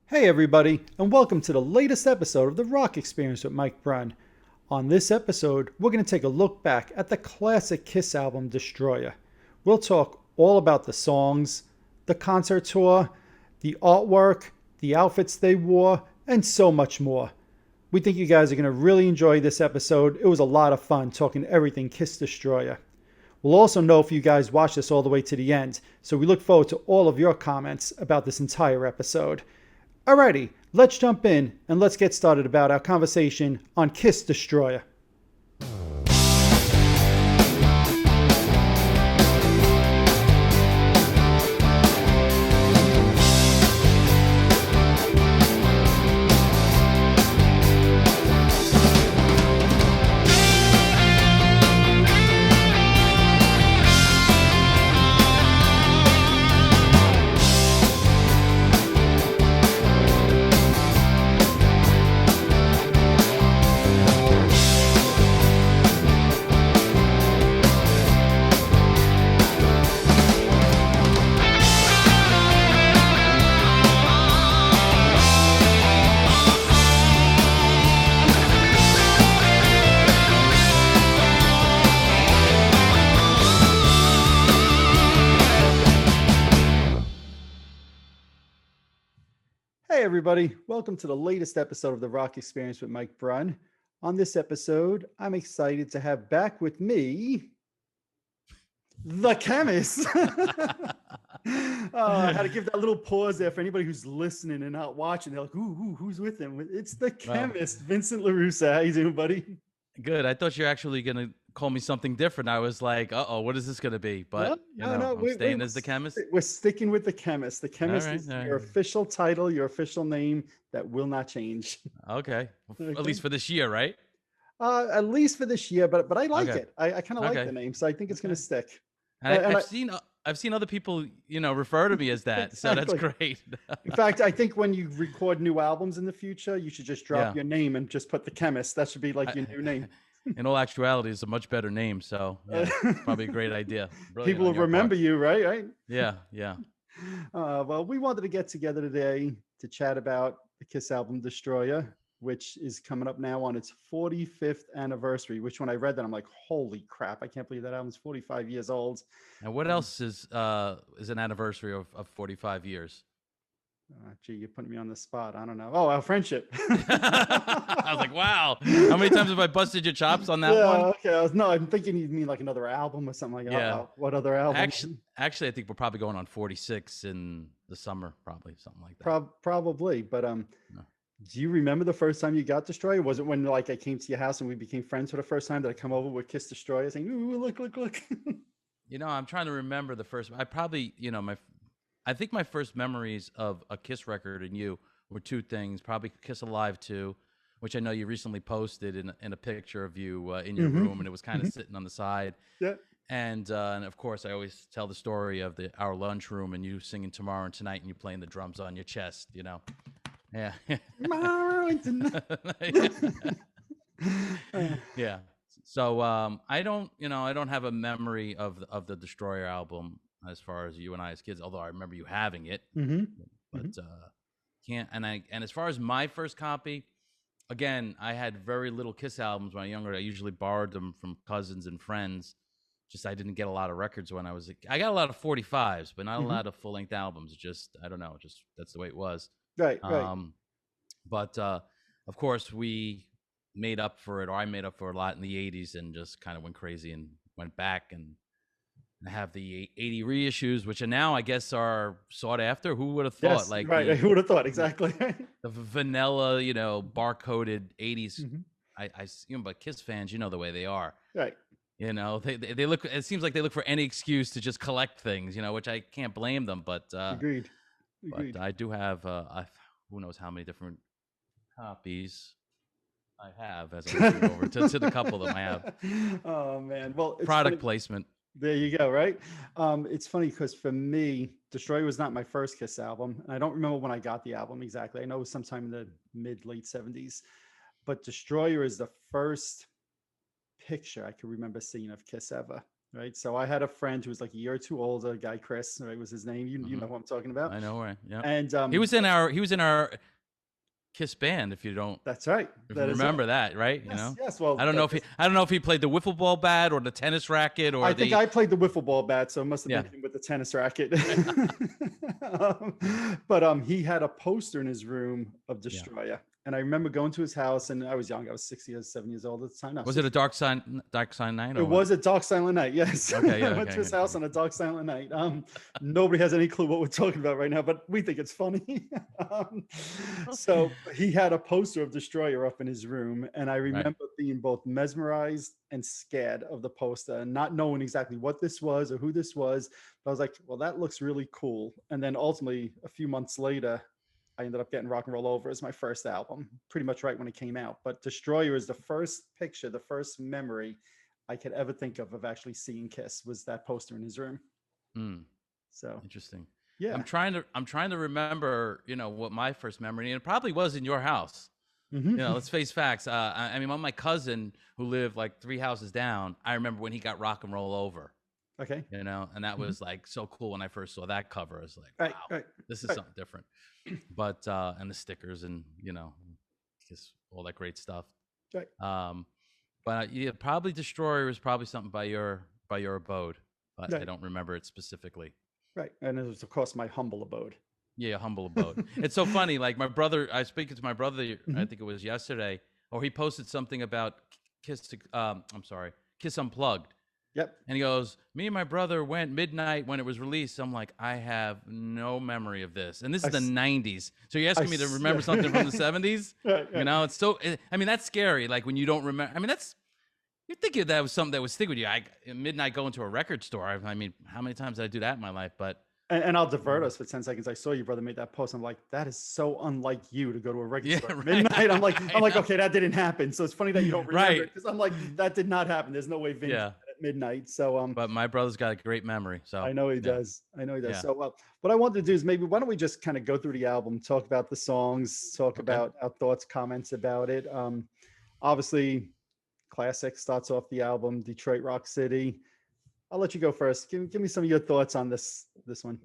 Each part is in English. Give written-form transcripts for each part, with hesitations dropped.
Hey everybody, and welcome to the latest episode of the Rock Experience with Mike Brunn. On this episode, we're going to take a look back at the classic Kiss album, Destroyer. We'll talk all about the songs, the concert tour, the artwork, the outfits they wore, and so much more. We think you guys are going to really enjoy this episode. It was a lot of fun talking everything Kiss Destroyer. We'll also know if you guys watched this all the way to the end, so we look forward to all of your comments about this entire episode. Alrighty, let's jump in and let's get started about our conversation on Kiss Destroyer. Hey everybody, welcome to the latest episode of the Rock Experience with Mike Brunn. On this episode, I'm excited to have back with me the chemist. I had to give that little pause there for anybody who's listening and not watching. They're like, ooh, who's with him? It's the chemist, Vincent LaRussa. How you doing, buddy? Good. I thought you were actually going to call me something different. I was like, uh-oh, what is this going to be? But, no, I'm staying as the chemist. We're sticking with the chemist. The chemist All is right. your official title, your official name that will not change. Okay. Okay. At least for this year, right? At least for this year, but I like Okay. it. I kind of like Okay. the name, so I think it's going to stick. And And I've seen other people, refer to me as that. So that's Exactly. great. In fact, I think when you record new albums in the future, you should just drop Yeah. your name and just put the chemist. That should be like your new name. In all actuality, it's a much better name. So yeah, it's probably a great idea. Brilliant People on will your remember part. you, right? Yeah. Yeah. Well, we wanted to get together today to chat about the Kiss album Destroyer, which is coming up now on its 45th anniversary. Which when I read that, I'm like, holy crap! I can't believe that album's 45 years old. And what else is an anniversary of 45 years? Gee, you're putting me on the spot. I don't know. Oh, our friendship. I was like, wow. How many times have I busted your chops on that one? Okay. No, I'm thinking you mean like another album or something like that. Yeah. What other album? Actually, I think we're probably going on 46 in the summer, probably something like that. Probably. But No. do you remember the first time you got Destroyer? Was it when like I came to your house and we became friends for the first time? Did I come over with Kiss Destroyer saying, "Ooh, look"? I'm trying to remember the first. I probably, I think my first memories of a Kiss record and you were two things. Probably Kiss Alive 2, which I know you recently posted in a picture of you in your room, and it was kind of sitting on the side. Yeah. And of course, I always tell the story of our lunchroom and you singing Tomorrow and Tonight and you playing the drums on your chest. Yeah. Yeah. So I don't have a memory of the Destroyer album as far as you and I as kids, although I remember you having it. But can't and as far as my first copy, again, I had very little Kiss albums when I was younger. I usually borrowed them from cousins and friends. Just I didn't get a lot of records when I was I got a lot of 45s, but not a lot of full-length albums. Just I don't know, just that's the way it was. Right. But of course we made up for it, or I made up for it a lot in the 80s and just kind of went crazy and went back and have the 80 reissues, which are now I guess are sought after. Who would have thought? Yes, who would have thought? Exactly. The vanilla, bar-coded 80s. But Kiss fans, the way they are. Right. They look. It seems like they look for any excuse to just collect things, which I can't blame them. But Agreed. But I do have who knows how many different copies I have as I'm looking over to the couple of them I have. Oh man, well, it's Product funny. placement. There you go. Right. It's funny because for me, Destroyer was not my first Kiss album, and I don't remember when I got the album exactly. I know it was sometime in the late 70s, but Destroyer is the first picture I could remember seeing of Kiss ever. right? So I had a friend who was like a year or two older, a guy Chris, right, was his name. You know who I'm talking about. I know, right? Yeah. And He was in our Kiss band. If you don't, that's right. if That you is right. remember that, right? Yes, You know. yes. Well, I don't know if he played the wiffle ball bat or the tennis racket or I think I played the wiffle ball bat, so it must have Yeah. been him with the tennis racket. But he had a poster in his room of Destroyer. And I remember going to his house, and I was young. I was 7 years old at the time. Was it a Dark Side Night? Or It was a Dark Silent Night, yes. Okay, yeah, I went to his house on a Dark Silent Night. Nobody has any clue what we're talking about right now, but we think it's funny. So he had a poster of Destroyer up in his room, and I remember being both mesmerized and scared of the poster and not knowing exactly what this was or who this was. But I was like, well, that looks really cool. And then ultimately, a few months later, I ended up getting Rock and Roll Over as my first album, pretty much right when it came out. But Destroyer is the first picture, the first memory I could ever think of actually seeing Kiss was that poster in his room. So interesting. Yeah. I'm trying to remember, what my first memory, and it probably was in your house. Let's face facts. I mean, my cousin who lived like 3 houses down, I remember when he got Rock and Roll Over. Okay. And that was like so cool when I first saw that cover. I was like, wow, this is something different. But and the stickers and just all that great stuff. Right. But yeah, probably Destroyer was probably something by your abode, but I don't remember it specifically. Right, and it was of course my humble abode. Yeah, humble abode. It's so funny. Like my brother, I was speaking to my brother. I think it was yesterday, or he posted something about Kiss. Kiss Unplugged. Yep. And he goes, me and my brother went midnight when it was released. I'm like, I have no memory of this. And this is the 90s. So you're asking me to remember something from the 70s? Right. It's so, I mean, that's scary. Like when you don't remember, I mean, you think that was something that would stick with you. At midnight going to a record store. I mean, how many times did I do that in my life? But. And I'll divert us for 10 seconds. I saw your brother made that post. I'm like, that is so unlike you to go to a record store at midnight. I'm like, okay, that didn't happen. So it's funny that you don't remember it because I'm like, that did not happen. There's no way Vince did that at midnight. So but my brother's got a great memory. So I know he does. Yeah. So what I wanted to do is maybe why don't we just kind of go through the album, talk about the songs, talk about our thoughts, comments about it. Obviously, classic starts off the album, Detroit Rock City. I'll let you go first. Give me some of your thoughts on this one.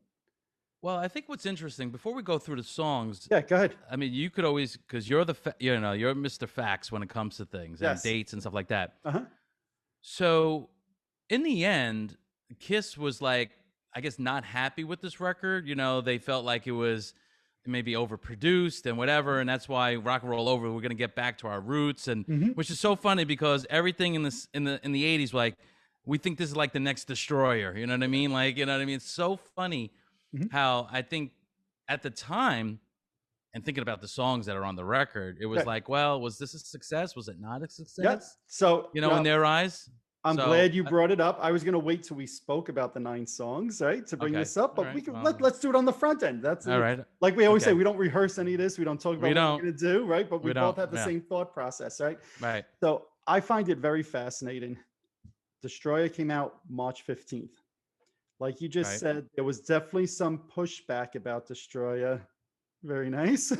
Well, I think what's interesting before we go through the songs. Yeah, go ahead. I mean, you could always because you're you're Mr. Facts when it comes to things and dates and stuff like that. So, in the end, Kiss was like, I guess, not happy with this record. They felt like it was maybe overproduced and whatever, and that's why Rock and Roll Over. We're gonna get back to our roots, and which is so funny because everything in the 80s, like. We think this is like the next Destroyer. You know what I mean? Like, It's so funny how I think at the time and thinking about the songs that are on the record, it was like, well, was this a success? Was it not a success? Yes. So, in their eyes. I'm glad you brought it up. I was going to wait till we spoke about the 9 songs, right, to bring this up, but we can let's do it on the front end. That's all right. Like we always say, we don't rehearse any of this. We don't talk about what we're going to do, right? But we both have the same thought process, right? Right. So I find it very fascinating. Destroyer came out March 15th. Like you just said, there was definitely some pushback about Destroyer. Very nice.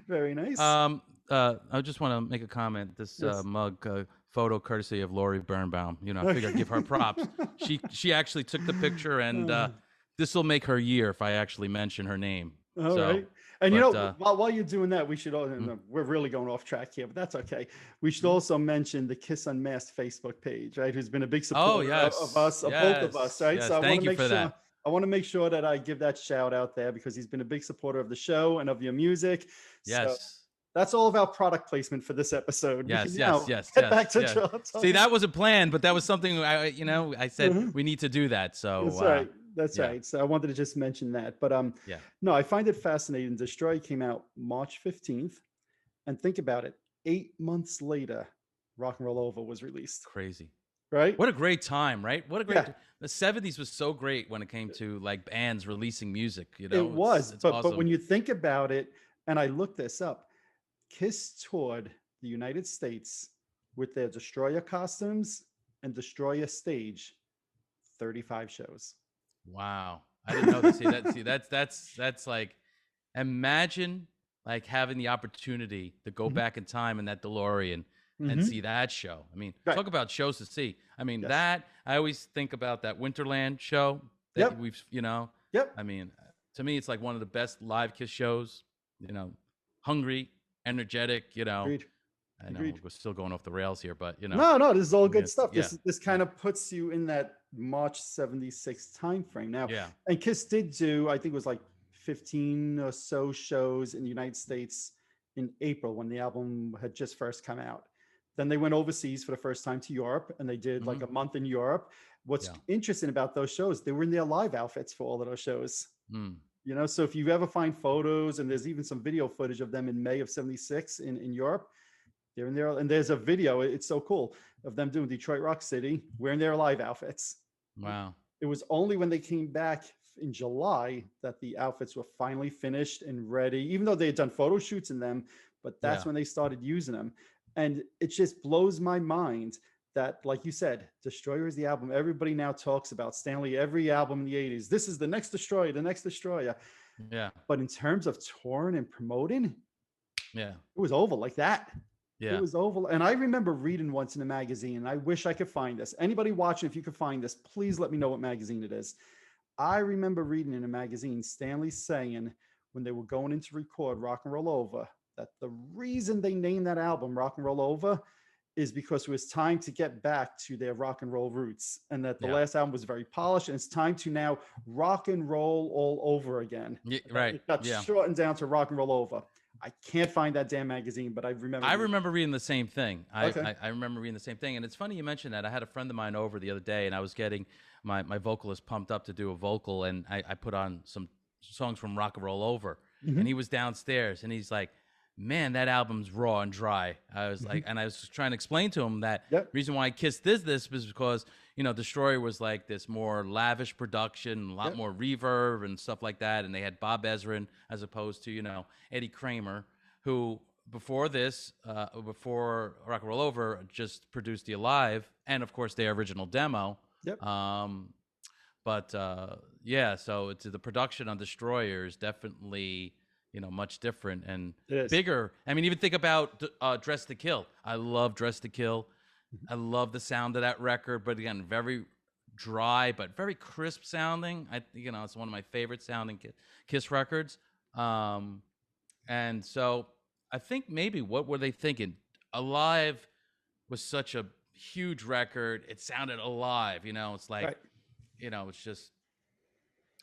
Very nice. I just want to make a comment. This mug photo courtesy of Lori Birnbaum. I figured I'd give her props. She actually took the picture, and this will make her year if I actually mention her name. All right. And while you're doing that, we should we're really going off track here, but that's okay. We should also mention the Kiss Unmasked Facebook page, right? Who's been a big supporter of us, of both of us, right? Yes. So Thank you for that. I want to make sure that I give that shout out there because he's been a big supporter of the show and of your music. Yes. So that's all of our product placement for this episode. Yes. Get back to See, that wasn't planned, but that was something I said we need to do that. So that's right. That's right. So I wanted to just mention that. But no, I find it fascinating. Destroy came out March 15th. And think about it. 8 months later, Rock and Roll Over was released. Crazy. Right? What a great time, right? What a great the 70s was so great when it came to like bands releasing music. It was. It's awesome. But when you think about it, and I looked this up, Kiss toured the United States with their Destroyer costumes and Destroyer stage 35 shows. Wow. I didn't know that. That's like, imagine like having the opportunity to go back in time in that DeLorean and see that show. I mean, Right. talk about shows to see. I mean, Yes. that I always think about that Winterland show that Yep. we've, you know, Yep. I mean, to me, it's like one of the best live Kiss shows, you know, hungry, energetic, you know. Agreed. I know Agreed. we're still going off the rails here, but you know. No, this is all good stuff. Yeah. This kind of puts you in that March 76 time frame now. Yeah. And Kiss did do, I think it was like 15 or so shows in the United States in April when the album had just first come out. Then they went overseas for the first time to Europe, and they did like a month in Europe. What's interesting about those shows, they were in their live outfits for all of those shows. You know, so if you ever find photos, and there's even some video footage of them in May of 76 in Europe, they're in there. And there's a video, it's so cool, of them doing Detroit Rock City wearing their live outfits. Wow. It was only when they came back in July that the outfits were finally finished and ready, even though they had done photo shoots in them, but that's when they started using them. And it just blows my mind that, like you said, Destroyer is the album everybody now talks about. Stanley, every album in the 80s, this is the next Destroyer, the next Destroyer. Yeah. But in terms of touring and promoting, yeah, it was over like that. Yeah. It was over. And I remember reading once in a magazine, and I wish I could find this. Anybody watching, if you could find this, please let me know what magazine it is. I remember reading in a magazine, Stanley saying when they were going in to record Rock and Roll Over, that the reason they named that album Rock and Roll Over is because it was time to get back to their rock and roll roots, and that the last album was very polished, and it's time to now rock and roll all over again. Yeah, right. It got shortened down to Rock and Roll Over. I can't find that damn magazine, but I remember reading the same thing. I remember reading the same thing. And it's funny you mentioned that. I had a friend of mine over the other day, and I was getting my vocalist pumped up to do a vocal, and I put on some songs from Rock and Roll Over. And he was downstairs, and he's like, man, that album's raw and dry. I was like, and I was trying to explain to him that reason why Kiss did this was because, you know, Destroyer was like this more lavish production, a lot more reverb and stuff like that. And they had Bob Ezrin as opposed to, you know, Eddie Kramer, who before this, before Rock and Roll Over, just produced the Alive and, of course, their original demo. But yeah, so it's the production on Destroyer is definitely, you know, much different and bigger. I mean, even think about Dress to Kill. I love Dress to Kill. I love the sound of that record, but again, very dry, but very crisp sounding. You know, it's one of my favorite sounding Kiss records. And so I think maybe what were they thinking? Alive was such a huge record. It sounded alive, you know, it's like, you know, it's just,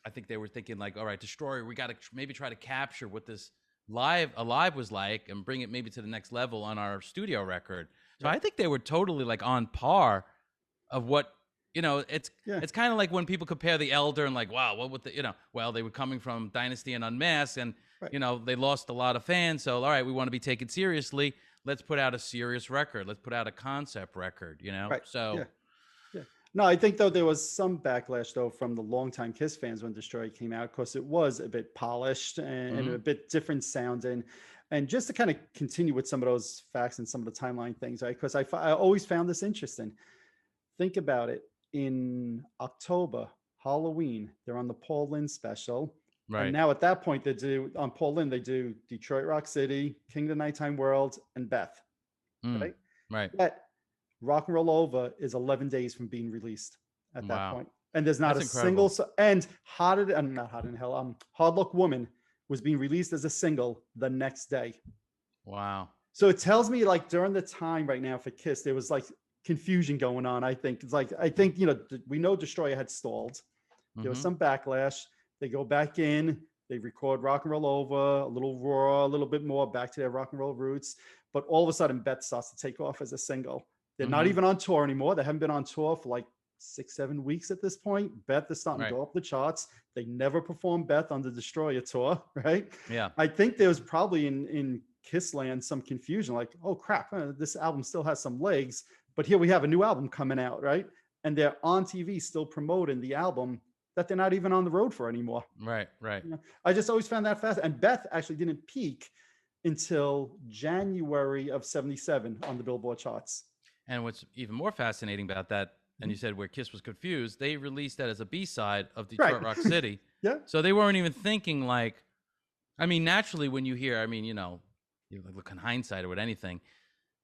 I think they were thinking like, all right, Destroyer, we got to maybe try to capture what this Alive was like and bring it maybe to the next level on our studio record. So I think they were totally like on par of what, you know, it's kind of like when people compare The Elder and like, wow, what would the, you know, well, they were coming from Dynasty and Unmasked and, you know, they lost a lot of fans. So, all right, we want to be taken seriously. Let's put out a serious record. Let's put out a concept record, you know? So. No, I think though there was some backlash though from the longtime Kiss fans when Destroy came out, because it was a bit polished and a bit different sounding. And just to kind of continue with some of those facts and some of the timeline things, right? Because I always found this interesting. Think about it. In October, Halloween, they're on the Paul Lynde special. Right. And now at that point, they do on Paul Lynde, they do Detroit Rock City, King of the Nighttime World, and Beth. Right. Right. But Rock and Roll Over is 11 days from being released at that point. And there's not single. And Hard Luck Woman was being released as a single the next day. Wow. So it tells me like during the time right now for Kiss, there was like confusion going on. I think it's like, you know, we know Destroyer had stalled. There was some backlash. They go back in, they record Rock and Roll Over, a little raw, a little bit more back to their rock and roll roots. But all of a sudden, Beth starts to take off as a single. They're not even on tour anymore. They haven't been on tour for like 6-7 weeks at this point. Beth is starting to go up the charts. They never performed Beth on the Destroyer tour, right? Yeah. I think there was probably in Kiss land some confusion, like, oh crap, this album still has some legs, but here we have a new album coming out, right? And they're on TV still promoting the album that they're not even on the road for anymore. Right. You know, I just always found that fascinating. And Beth actually didn't peak until January of 77 on the Billboard charts. And what's even more fascinating about that, and you said where Kiss was confused, they released that as a B-side of Detroit Rock City. So they weren't even thinking like, I mean, naturally when you hear, I mean, you know, you look in hindsight or with anything,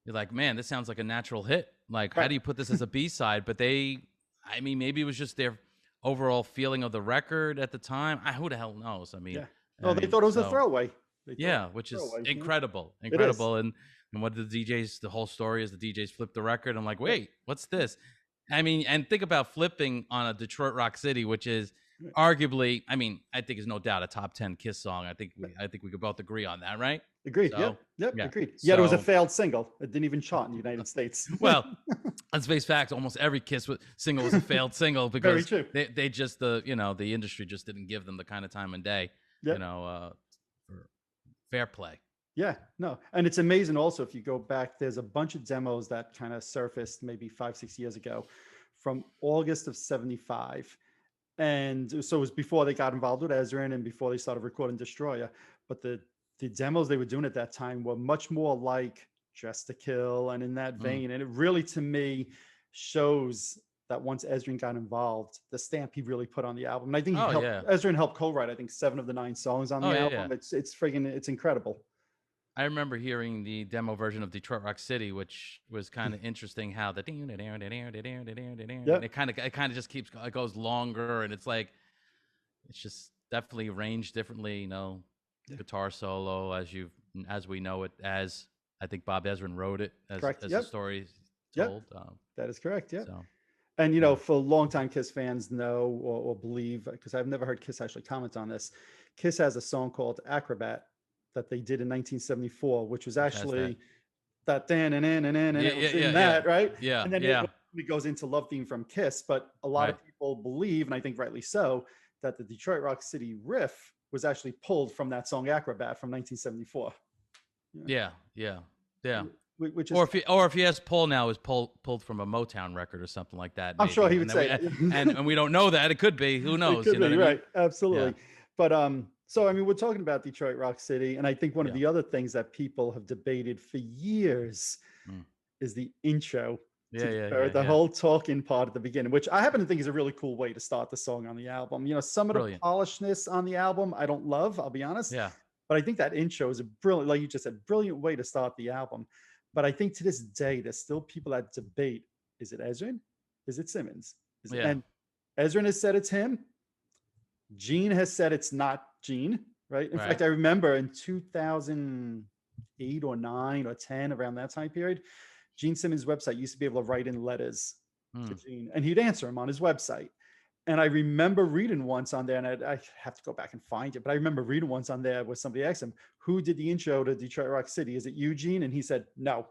you're like, man, this sounds like a natural hit. Like, how Right. do you put this as a B-side? But they, I mean, maybe it was just their overall feeling of the record at the time. Who the hell knows? Yeah. I Oh, they mean, thought it was a so throwaway. They thought it yeah, was which a is throwaway. Yeah. incredible, It is. incredible. And what the DJs, the whole story is the DJs flipped the record. I'm like, Yeah. wait, what's this? I mean, and think about flipping on a Detroit Rock City, which is arguably, I mean, I think is no doubt a top 10 Kiss song. I think we could both agree on that, right? Agreed. So, Yep. yeah. Agreed. Yet it was a So, failed single. It didn't even chart in the United States. well, let's face facts. Almost every Kiss single was a failed single Very because true. they just the industry just didn't give them the kind of time and day, Yep. for fair play. Yeah, no. And it's amazing also, if you go back, there's a bunch of demos that kind of surfaced maybe 5-6 years ago from August of 75. And so it was before they got involved with Ezrin and before they started recording Destroyer. But the demos they were doing at that time were much more like Dress to Kill and in that vein. And it really, to me, shows that once Ezrin got involved, the stamp he really put on the album. And I think Ezrin helped co-write, I think, 7 of the 9 songs on the album. Yeah. It's incredible. I remember hearing the demo version of Detroit Rock City, which was kind of interesting. How the it kind of just it goes longer, and it's like it's just definitely arranged differently. Guitar solo as we know it, as I think Bob Ezrin wrote it, as the story told. That is correct. Yeah. So, and for longtime Kiss fans know or believe, because I've never heard Kiss actually comment on this. Kiss has a song called Acrobat that they did in 1974, which was actually that and it was in that, right? Yeah. And then it goes into Love Theme from Kiss. But a lot of people believe, and I think rightly so, that the Detroit Rock City riff was actually pulled from that song Acrobat from 1974. Yeah. Which is, or if you ask Paul now, is pulled from a Motown record or something like that. I'm sure he would say and we don't know that. It could be. Who knows? It could be, right? I mean? Absolutely. Yeah. But so I mean, we're talking about Detroit Rock City, and I think one of the other things that people have debated for years is the intro. The whole talking part at the beginning, which I happen to think is a really cool way to start the song on the album. Some of the polishedness on the album I don't love, I'll be honest. Yeah. But I think that intro is a brilliant, like you just said, brilliant way to start the album. But I think to this day, there's still people that debate: is it Ezrin? Is it Simmons? And Ezrin has said it's him. Gene has said it's not Gene, right? In fact, I remember in 2008 or 9 or 10, around that time period, Gene Simmons' website used to be able to write in letters to Gene, and he'd answer him on his website. And I remember reading once on there, and I have to go back and find it, but I remember reading once on there where somebody asked him, who did the intro to Detroit Rock City? Is it you, Gene? And he said, no.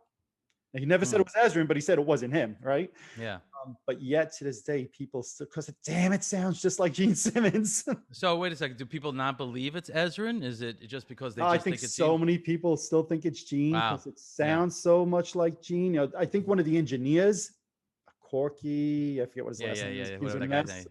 And he never said it was Ezrin, but he said it wasn't him, right? Yeah. But yet to this day, people still, because damn, it sounds just like Gene Simmons. So wait a second. Do people not believe it's Ezrin? Is it just because they just I think it's so Gene? many people still think it's Gene because it sounds so much like Gene. I think one of the engineers, Corky, I forget what his last name is. He's a mess.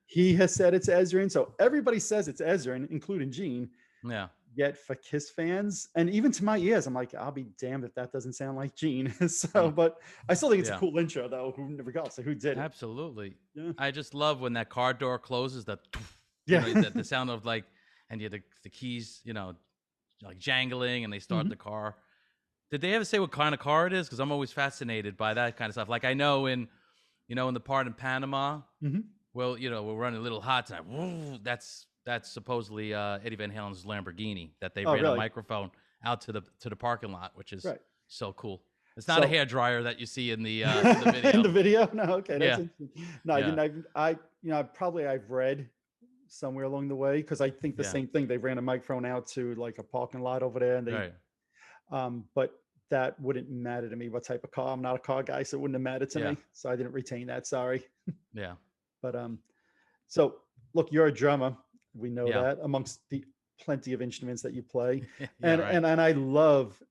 He has said it's Ezrin. So everybody says it's Ezrin, including Gene. Yeah. Yet for Kiss fans, and even to my ears, I'm like, I'll be damned if that doesn't sound like Gene. But I still think it's a cool intro, though, regardless of who did it. Absolutely. Yeah. I just love when that car door closes, the sound of like, and you the keys, like jangling, and they start the car. Did they ever say what kind of car it is? Because I'm always fascinated by that kind of stuff. Like I know in the part in Panama, well, we're running a little hot tonight. Woo, that's supposedly Eddie Van Halen's Lamborghini that they ran a microphone out to the parking lot, which is so cool. It's not a hairdryer that you see in the video. In the video? No, okay, that's interesting. No, I didn't. I've read somewhere along the way, because I think the same thing. They ran a microphone out to like a parking lot over there, and they, but that wouldn't matter to me what type of car. I'm not a car guy, so it wouldn't have mattered to me. So I didn't retain that. Sorry. Yeah. But so look, you're a drummer. We know that amongst the plenty of instruments that you play. And I love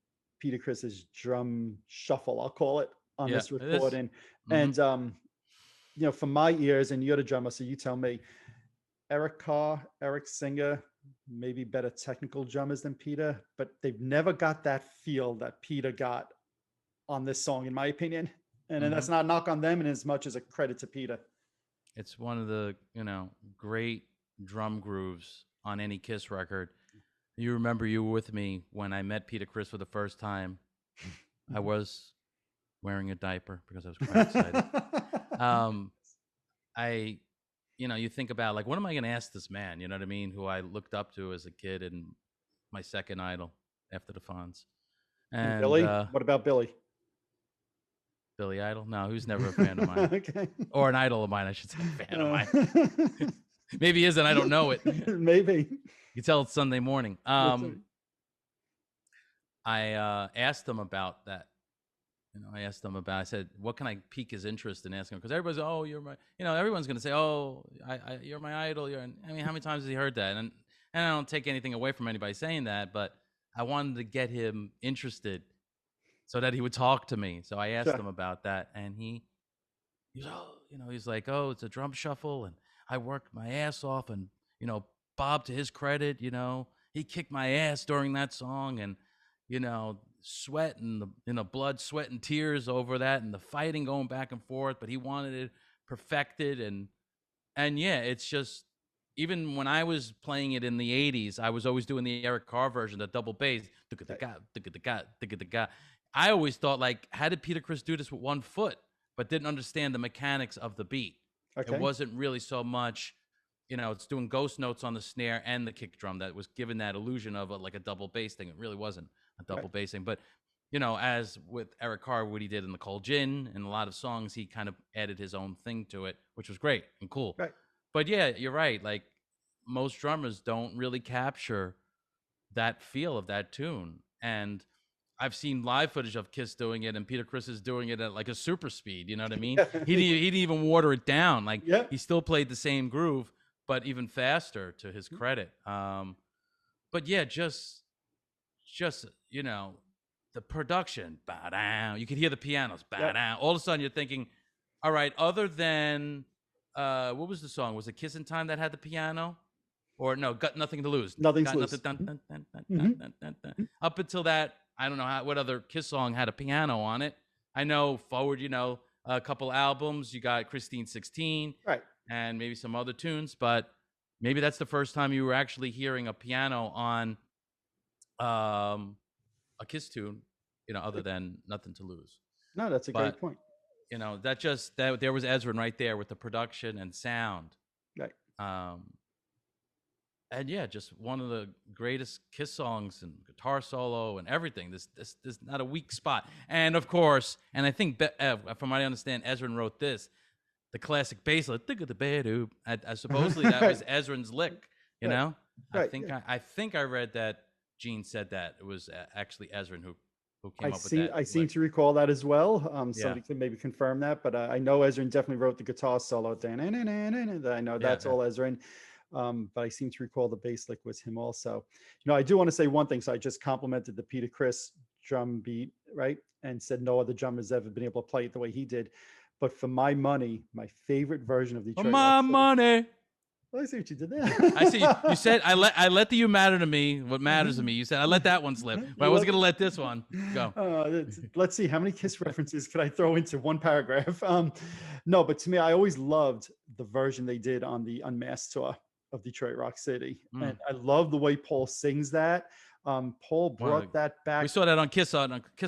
Peter Criss's drum shuffle, I'll call it, on this recording. And from my ears, and you're the drummer, so you tell me, Eric Carr, Eric Singer, maybe better technical drummers than Peter, but they've never got that feel that Peter got on this song, in my opinion. And that's not a knock on them, and as much as a credit to Peter. It's one of the, great drum grooves on any Kiss record. You remember you were with me when I met Peter Criss for the first time. I was wearing a diaper because I was quite excited. I, you think about like, what am I going to ask this man? You know what I mean? Who I looked up to as a kid and my second idol after the Fonz. And And Billy? What about Billy? Billy Idol? No, he was never a fan of mine. Okay. Or an idol of mine, I should say. A fan of mine. Maybe he isn't. I don't know it. Maybe. You tell it's Sunday morning. I asked him about that. I asked him about. I said, "What can I pique his interest in asking him?" Because everybody's, "Oh, you're my," everyone's going to say, "Oh, you're my idol." I mean, how many times has he heard that? And I don't take anything away from anybody saying that, but I wanted to get him interested so that he would talk to me. So I asked him about that, and he's like, "Oh, it's a drum shuffle, and I worked my ass off, and Bob, to his credit, he kicked my ass during that song, and sweat and the blood, sweat and tears over that, and the fighting going back and forth, but he wanted it perfected, and yeah, it's just, even when I was playing it in the 80s, I was always doing the Eric Carr version, the double bass. I always thought, like, how did Peter Criss do this with one foot, but didn't understand the mechanics of the beat? Okay. It wasn't really so much, it's doing ghost notes on the snare and the kick drum that was given that illusion of like a double bass thing. It really wasn't a double bass thing. But, as with Eric Carr, what he did in the Cold Gin and a lot of songs, he kind of added his own thing to it, which was great and cool. Right. But yeah, you're right. Like, most drummers don't really capture that feel of that tune. And I've seen live footage of Kiss doing it, and Peter Criss is doing it at like a super speed. You know what I mean? He didn't even water it down. Like, he still played the same groove, but even faster, to his credit. But yeah, just the production, ba-down. You could hear the pianos, ba-down. All of a sudden, you're thinking, all right, other than what was the song? Was it Kissin' Time that had the piano? Or no, Got Nothing to Lose. Nothing to Lose. Up until that, I don't know what other Kiss song had a piano on it. I know Forward, a couple albums. You got Christine 16. Right. And maybe some other tunes, but maybe that's the first time you were actually hearing a piano on a Kiss tune, other than Nothing to Lose. No, that's a great point. That there was Ezrin right there with the production and sound. Right. And yeah, just one of the greatest Kiss songs, and guitar solo and everything. This not a weak spot. And of course, and I think from what I understand, Ezrin wrote this, the classic bass line. Supposedly that was Ezrin's lick. You know, I think I read that Gene said that it was actually Ezrin who came up with that. I seem to recall that as well. Somebody can maybe confirm that, but I know Ezrin definitely wrote the guitar solo. I know that's all Ezrin. But I seem to recall the bass lick was him also. I do want to say one thing. So I just complimented the Peter Criss drum beat, right? And said no other drummer's ever been able to play it the way he did. But for my money, my favorite version of Detroit. For my money. Well, I see what you did there. I see. You said I let the "You Matter to Me." What matters to me? You said I let that one slip, but I wasn't going to let this one go. Let's see how many Kiss references could I throw into one paragraph. No, but to me, I always loved the version they did on the Unmasked tour of Detroit Rock City, and I love the way Paul sings that. Paul brought that back. We saw that on Kiss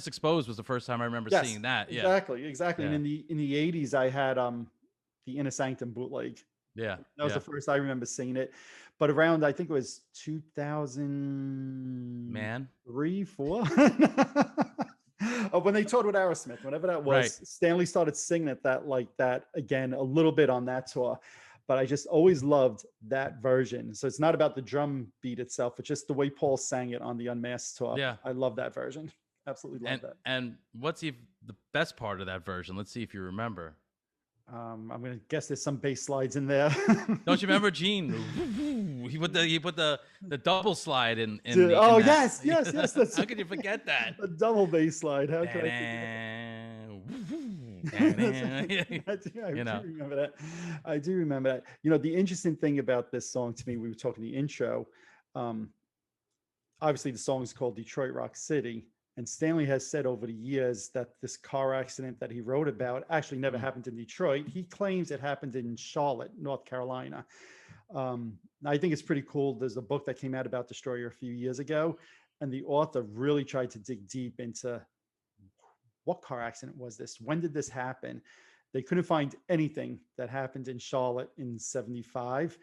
Exposed was the first time I remember seeing that. Yeah, exactly. Yeah. And in the 80s, I had the Inner Sanctum bootleg. Yeah, that was the first I remember seeing it. But around, I think it was 2003, 4. When they toured with Aerosmith, whenever that was, right. Stanley started singing it like that again a little bit on that tour. But I just always loved that version. So it's not about the drum beat itself, but just the way Paul sang it on the Unmasked tour. Yeah, I love that version. Absolutely love that. And what's the best part of that version? Let's see if you remember. I'm gonna guess there's some bass slides in there. Don't you remember Gene? He put the double slide in. Yes. That's how could you forget that? A double bass slide. How could I do remember that. The interesting thing about this song to me, we were talking the intro. Obviously, the song is called Detroit Rock City. And Stanley has said over the years that this car accident that he wrote about actually never happened in Detroit. He claims it happened in Charlotte, North Carolina. I think it's pretty cool. There's a book that came out about Destroyer a few years ago, and the author really tried to dig deep into what car accident was this? When did this happen? They couldn't find anything that happened in Charlotte in 75,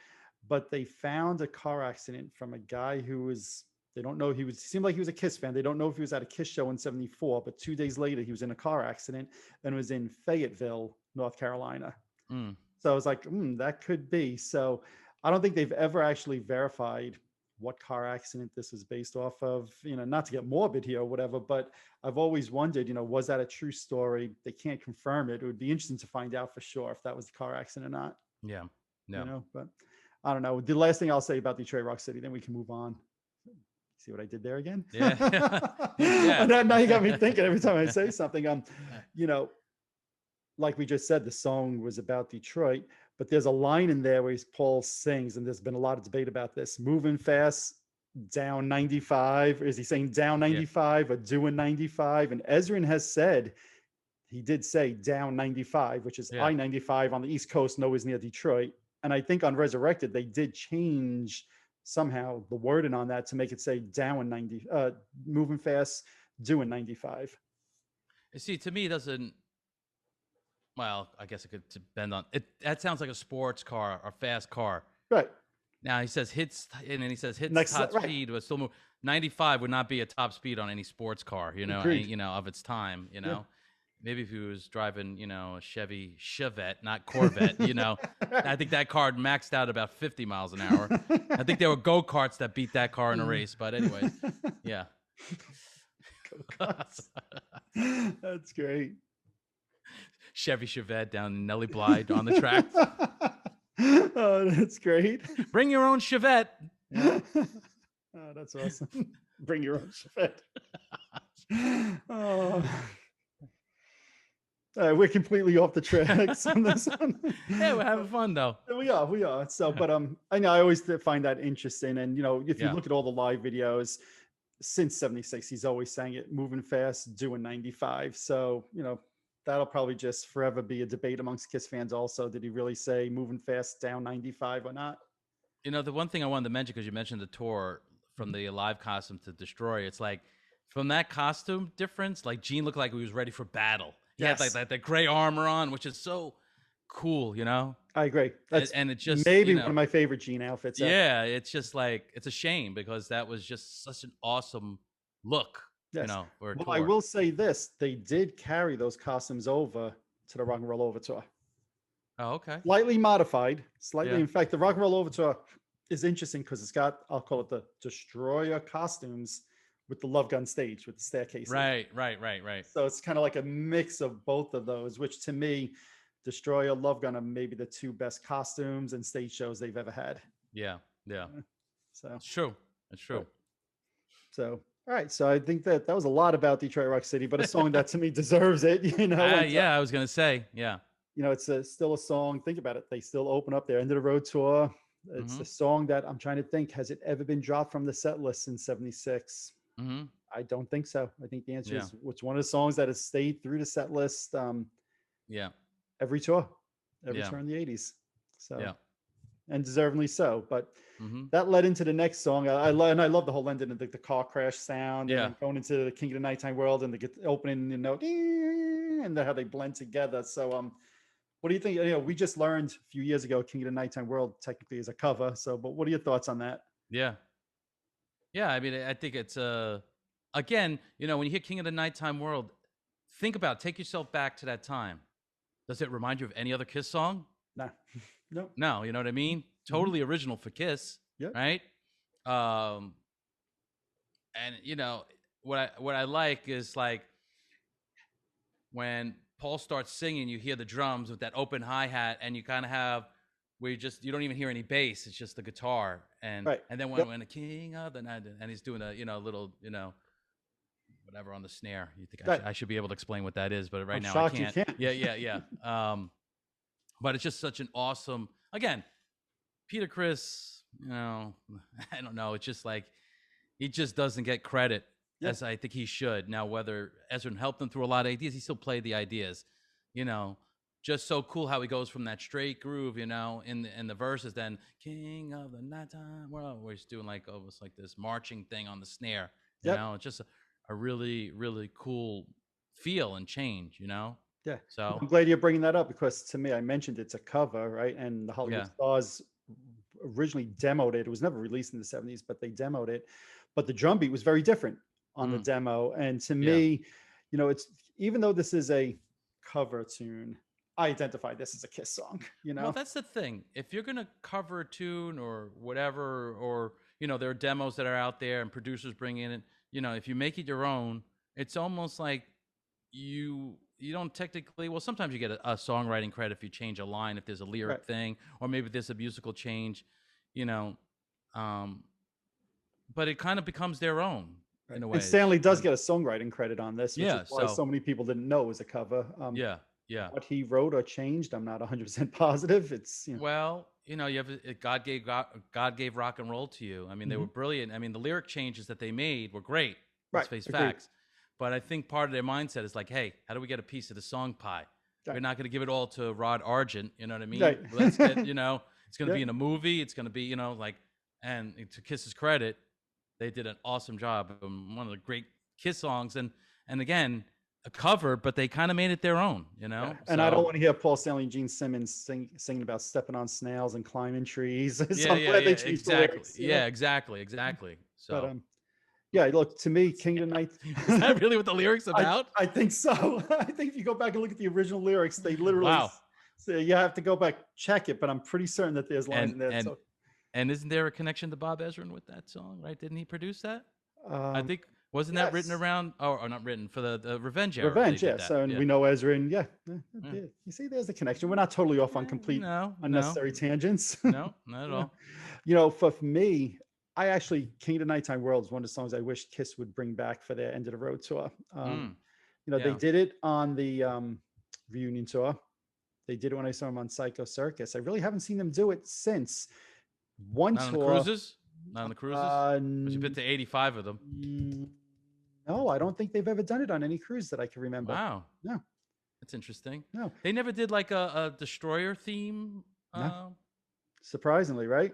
but they found a car accident from a guy who was, they don't know, he seemed like he was a Kiss fan. They don't know if he was at a Kiss show in 74, but 2 days later, he was in a car accident and was in Fayetteville, North Carolina. So I was like, that could be. So I don't think they've ever actually verified what car accident this is based off of, not to get morbid here or whatever, but I've always wondered, was that a true story? They can't confirm it. It would be interesting to find out for sure if that was the car accident or not. Yeah. But I don't know. The last thing I'll say about Detroit Rock City, then we can move on. See what I did there again? Yeah. Now you got me thinking every time I say something. Like we just said, the song was about Detroit, but there's a line in there where Paul sings, and there's been a lot of debate about this, moving fast down 95. Or is he saying down 95 or doing 95? And Ezrin has said, he did say down 95, which is I-95 on the East Coast, nowhere near Detroit. And I think on Resurrected, they did change somehow the wording on that to make it say down 90, moving fast, doing 95. See, to me, it doesn't. Well, I guess it could depend on it. That sounds like a sports car or fast car. Right. Now he says hits, and then he says hits Next, top speed, but still move. 95 would not be a top speed on any sports car, of its time, Maybe if he was driving, a Chevy Chevette, not Corvette, I think that car maxed out about 50 miles an hour. I think there were go-karts that beat that car in a race, but anyways, yeah. Go-karts. That's great. Chevy Chevette down Nellie Bly on the track. Oh, that's great. Bring your own Chevette. Oh, that's awesome. Bring your own Chevette. Oh. We're completely off the tracks on this one. Yeah, we're having fun though. We are. So, but I know I always find that interesting. And if you look at all the live videos since 76, he's always saying it, moving fast, doing 95. So, that'll probably just forever be a debate amongst Kiss fans also. Did he really say moving fast down 95 or not? The one thing I wanted to mention, because you mentioned the tour from the live costume to Destroy, it's like from that costume difference, like Gene looked like he was ready for battle. He had like that gray armor on, which is so cool, I agree. That's and it just maybe one of my favorite Gene outfits ever. Yeah, it's just like, it's a shame because that was just such an awesome look. Yes. For a well, tour. I will say this: they did carry those costumes over to the Rock and Roll Over Tour. Oh, okay. Slightly modified. In fact, the Rock and Roll Over Tour is interesting because it's got, I'll call it the Destroyer costumes with the Love Gun stage with the staircase. Right. So it's kind of like a mix of both of those, which to me, Destroyer, Love Gun are maybe the two best costumes and stage shows they've ever had. Yeah. So it's true. So, all right. So I think that was a lot about Detroit Rock City, but a song that to me deserves it, I was going to say, yeah. It's still a song. Think about it. They still open up their end of the road tour. It's a song that I'm trying to think, has it ever been dropped from the set list in 76? I don't think so. I think the answer is it's one of the songs that has stayed through the set list. Every tour in the 80s. So, and deservedly so. But that led into the next song. I love the whole ending of the car crash sound. And going into the King of the Nighttime World and the opening note, and how they blend together. So, what do you think? We just learned a few years ago, King of the Nighttime World technically is a cover. So, but what are your thoughts on that? Yeah. I mean, I think it's again, when you hear King of the Nighttime World, think about, take yourself back to that time. Does it remind you of any other Kiss song? No, you know what I mean? Totally original for Kiss, right? And what I like is like when Paul starts singing, you hear the drums with that open hi-hat, and you kind of have where you don't even hear any bass. It's just the guitar. And then when the King of the Night, and he's doing a little whatever on the snare. You think I should be able to explain what that is, but right now I can't. You can't. Yeah. But it's just such an awesome, again, Peter Criss, I don't know. It's just like, he just doesn't get credit as I think he should. Now, whether Ezrin helped him through a lot of ideas, he still played the ideas, just so cool how he goes from that straight groove, in the verses, then King of the Nighttime World, where he's doing like almost like this marching thing on the snare. It's just a really, really cool feel and change, you know? Yeah. So, I'm glad you're bringing that up because to me, I mentioned it's a cover, right? And the Hollywood yeah. Stars originally demoed it. It was never released in the 70s, but they demoed it. But the drum beat was very different on the Mm, demo. And to yeah. me, it's even though this is a cover tune, I identify this as a Kiss song, Well, that's the thing. If you're going to cover a tune or whatever, or, there are demos that are out there and producers bring in it, if you make it your own, it's almost like you don't technically, well, sometimes you get a songwriting credit if you change a line, if there's a Right. lyric thing, or maybe there's a musical change, you know, um, but it kind of becomes their own Right. in a And way. Stanley does get a songwriting credit on this, which is Yeah. why So, so many people didn't know it was a cover. yeah. Yeah. What he wrote or changed, I'm not 100% positive. It's, Well, you have God gave rock and roll to you. I mean, they were Mhm. brilliant. I mean, the lyric changes that they made were great. Let's Right. face Agreed. facts. But I think part of their mindset is like, hey, how do we get a piece of the song pie? We're Right. not going to give it all to Rod Argent. You know what I mean? Right. Let's get, it's going to Yeah. be in a movie. It's going to be, like, and to Kiss's credit, they did an awesome job. One of the great Kiss songs, and again, a cover, but they kind of made it their own. Yeah. And I don't So want to hear Paul Stanley and Gene Simmons singing about stepping on snails and climbing trees. So yeah, I'm yeah, glad yeah, they changed the exactly. lyrics. Yeah, exactly. But So yeah, look, to me, King of the Night. is that really what the lyrics about? I think so. I think if you go back and look at the original lyrics, they literally Wow. say you have to go back check it, but I'm pretty certain that there's lines And in there. and So and isn't there a connection to Bob Ezrin with that song? Right? Didn't he produce that? I um, think wasn't that written yes, around, or not written for the Revenge era? They Revenge, did yeah. that. So and Yeah. we know Ezra, and yeah, Yeah. you see, there's a connection. We're not totally off on complete No, unnecessary tangents. no, not at Yeah. all. For me, I actually King of the Nighttime World is one of the songs I wish Kiss would bring back for their end of the road tour. Mm, They yeah. did it on the reunion tour. They did it when I saw them on Psycho Circus. I really haven't seen them do it since. One Not on the tour, cruises. Not on the cruises. uh, Because you've been to 85 of them. no, I don't think they've ever done it on any cruise that I can remember. Wow. No, That's interesting. no, They never did like a destroyer theme. no. Surprisingly, right?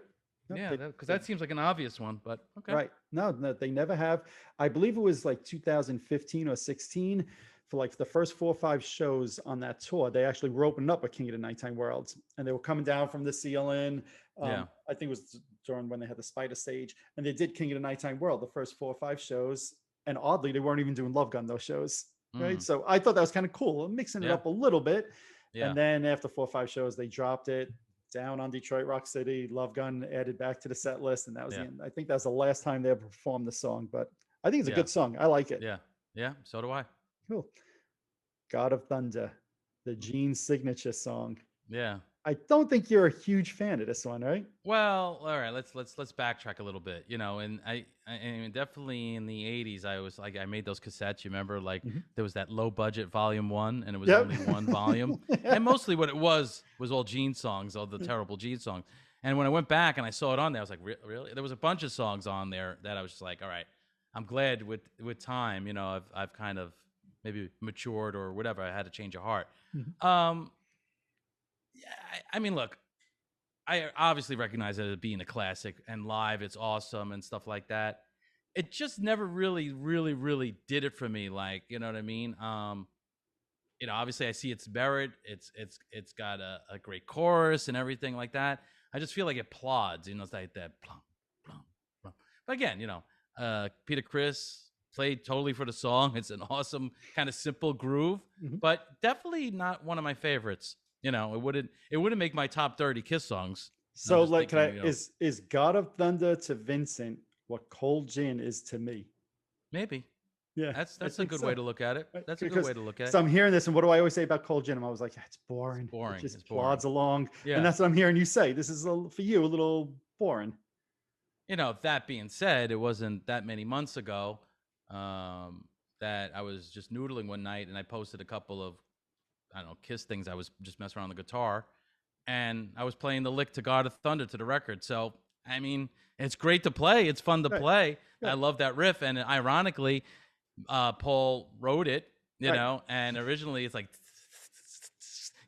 No, Yeah, because that seems like an obvious one, but okay. right. No, they never have. I believe it was like 2015 or 16 for like the first 4 or 5 shows on that tour. They actually were opening up a King of the Nighttime World, and they were coming down from the ceiling. Yeah. I think it was during when they had the Spider stage, and they did King of the Nighttime World the first 4 or 5 shows. And oddly, they weren't even doing Love Gun those shows, right? Mm, So I thought that was kind of cool, mixing it yeah. up a little bit. Yeah. And then after 4 or 5 shows, they dropped it down on Detroit Rock City. Love Gun added back to the set list, and that was the end. I think that's the last time they ever performed the song, but I think it's a good song. I like it. Yeah. Yeah. So do I. Cool. God of Thunder, the Gene signature song. Yeah. I don't think you're a huge fan of this one, right? Well, all right. Let's backtrack a little bit. And I mean, definitely in the '80s, I was like, I made those cassettes. You remember, like there was that low budget volume 1, and it was only one volume, and mostly what it was all Gene songs, all the terrible Gene songs. And when I went back and I saw it on there, I was like, really? There was a bunch of songs on there that I was just like, all right, I'm glad with time, I've kind of maybe matured or whatever. I had to change of heart. Yeah, I mean, look, I obviously recognize it as being a classic, and live it's awesome and stuff like that. It just never really, really, really did it for me. Like, you know what I mean? Obviously I see its merit. It's got a great chorus and everything like that. I just feel like it plods, it's like that plum, plum, plum. But again, Peter Criss played totally for the song. It's an awesome kind of simple groove, but definitely not one of my favorites. It wouldn't make my top 30 Kiss songs. So like, is God of Thunder to Vincent what Cold Gin is to me? Maybe. Yeah, that's a good way to look at it. That's a good way to look at it. So I'm hearing this, and what do I always say about Cold Gin? I'm always like, it's boring. It's boring. It just it's boring. plods along. Yeah. And that's what I'm hearing you say. This is for you a little boring. That being said, it wasn't that many months ago that I was just noodling one night, and I posted a couple of, I don't know, Kiss things. I was just messing around the guitar, and I was playing the lick to God of Thunder to the record. So, I mean, it's great to play. It's fun to play. I love that riff. And ironically, Paul wrote it, and originally it's like,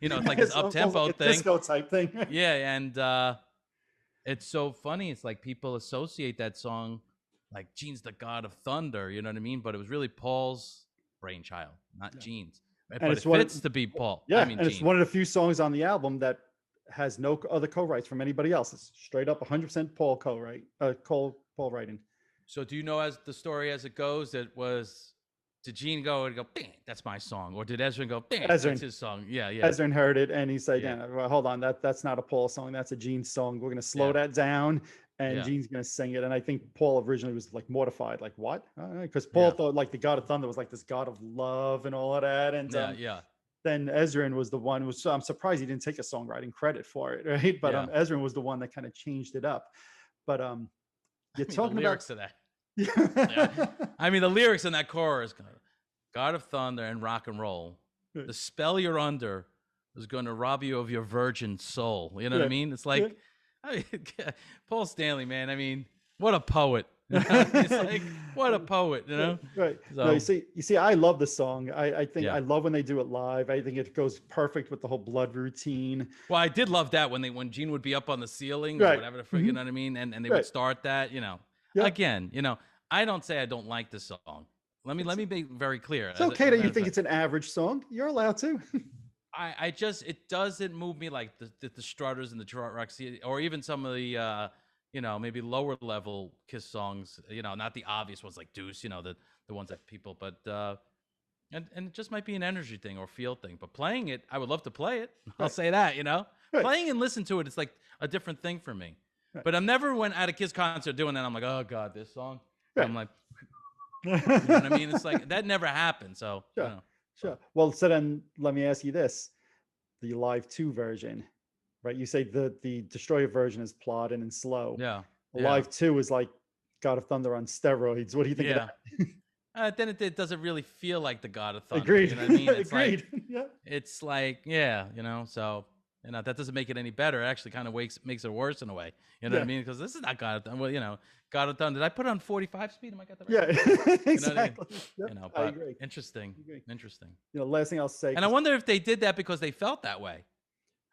it's like this up-tempo like a thing. disco type thing. Yeah, and it's so funny. It's like people associate that song like Gene's the God of Thunder, you know what I mean? But it was really Paul's brainchild, not Gene's. And But it fits to be Paul. Yeah, I mean, and it's Gene. one of the few songs on the album that has no other co-writes from anybody else. It's straight up 100% Paul co-write, Paul writing. So do you know as the story as it goes, did Gene go and go, bang, that's my song? Or did Ezra go, bang, that's his song? Yeah. Ezra heard it and he said, yeah, well, hold on, that's not a Paul song, that's a Gene song. We're going to slow that down and Gene's going to sing it. And I think Paul originally was like mortified, like what? Because Paul thought like the God of Thunder was like this God of love and all of that. And then Ezra was the one who I'm surprised he didn't take a songwriting credit for it, right? But Ezra was the one that kind of changed it up. But you're talking the lyrics about that. I mean, the lyrics in that chorus, God of Thunder and rock and roll, the spell you're under is going to rob you of your virgin soul. You know what I mean? It's like, I mean, Paul Stanley, man. I mean, what a poet. It's like, what a poet, you know? Right. So, no, you see, I love the song. I think I love when they do it live. I think it goes perfect with the whole blood routine. Well, I did love that when Gene would be up on the ceiling or whatever, you know what I mean? And they would start that, you know. Again, you know, I don't say I don't like the song. Let me be very clear. It's okay that you think it's an average song. You're allowed to. I just, it doesn't move me like the Strutters and the Roxy, or even some of the you know, maybe lower level Kiss songs, you know, not the obvious ones like Deuce, you know, the ones that people, but and it just might be an energy thing or feel thing. But playing it, I would love to play it. I'll say that, you know. Playing and listen to it, it's like a different thing for me. But I'm never when at a Kiss concert doing that, I'm like, oh God, this song. I'm like, you know what I mean? It's like that never happened. So you know. Sure. Well, so then let me ask you this: the Live 2 version, right? You say the Destroyer version is plodding and slow. Yeah. Live 2 is like God of Thunder on steroids. What do you think of that? Then it doesn't really feel like the God of Thunder. Agreed. You know what I mean? It's Agreed. Like, it's like, you know, so, you know, that doesn't make it any better. It actually kind of makes it worse in a way. You know what I mean? Because this is not God of Thunder. Well, you know, God of Thunder. Did I put it on 45 speed? Am I got that right? Yeah, exactly. You know, what I mean? You know, but I agree. Interesting. You know, last thing I'll say. And I wonder if they did that because they felt that way.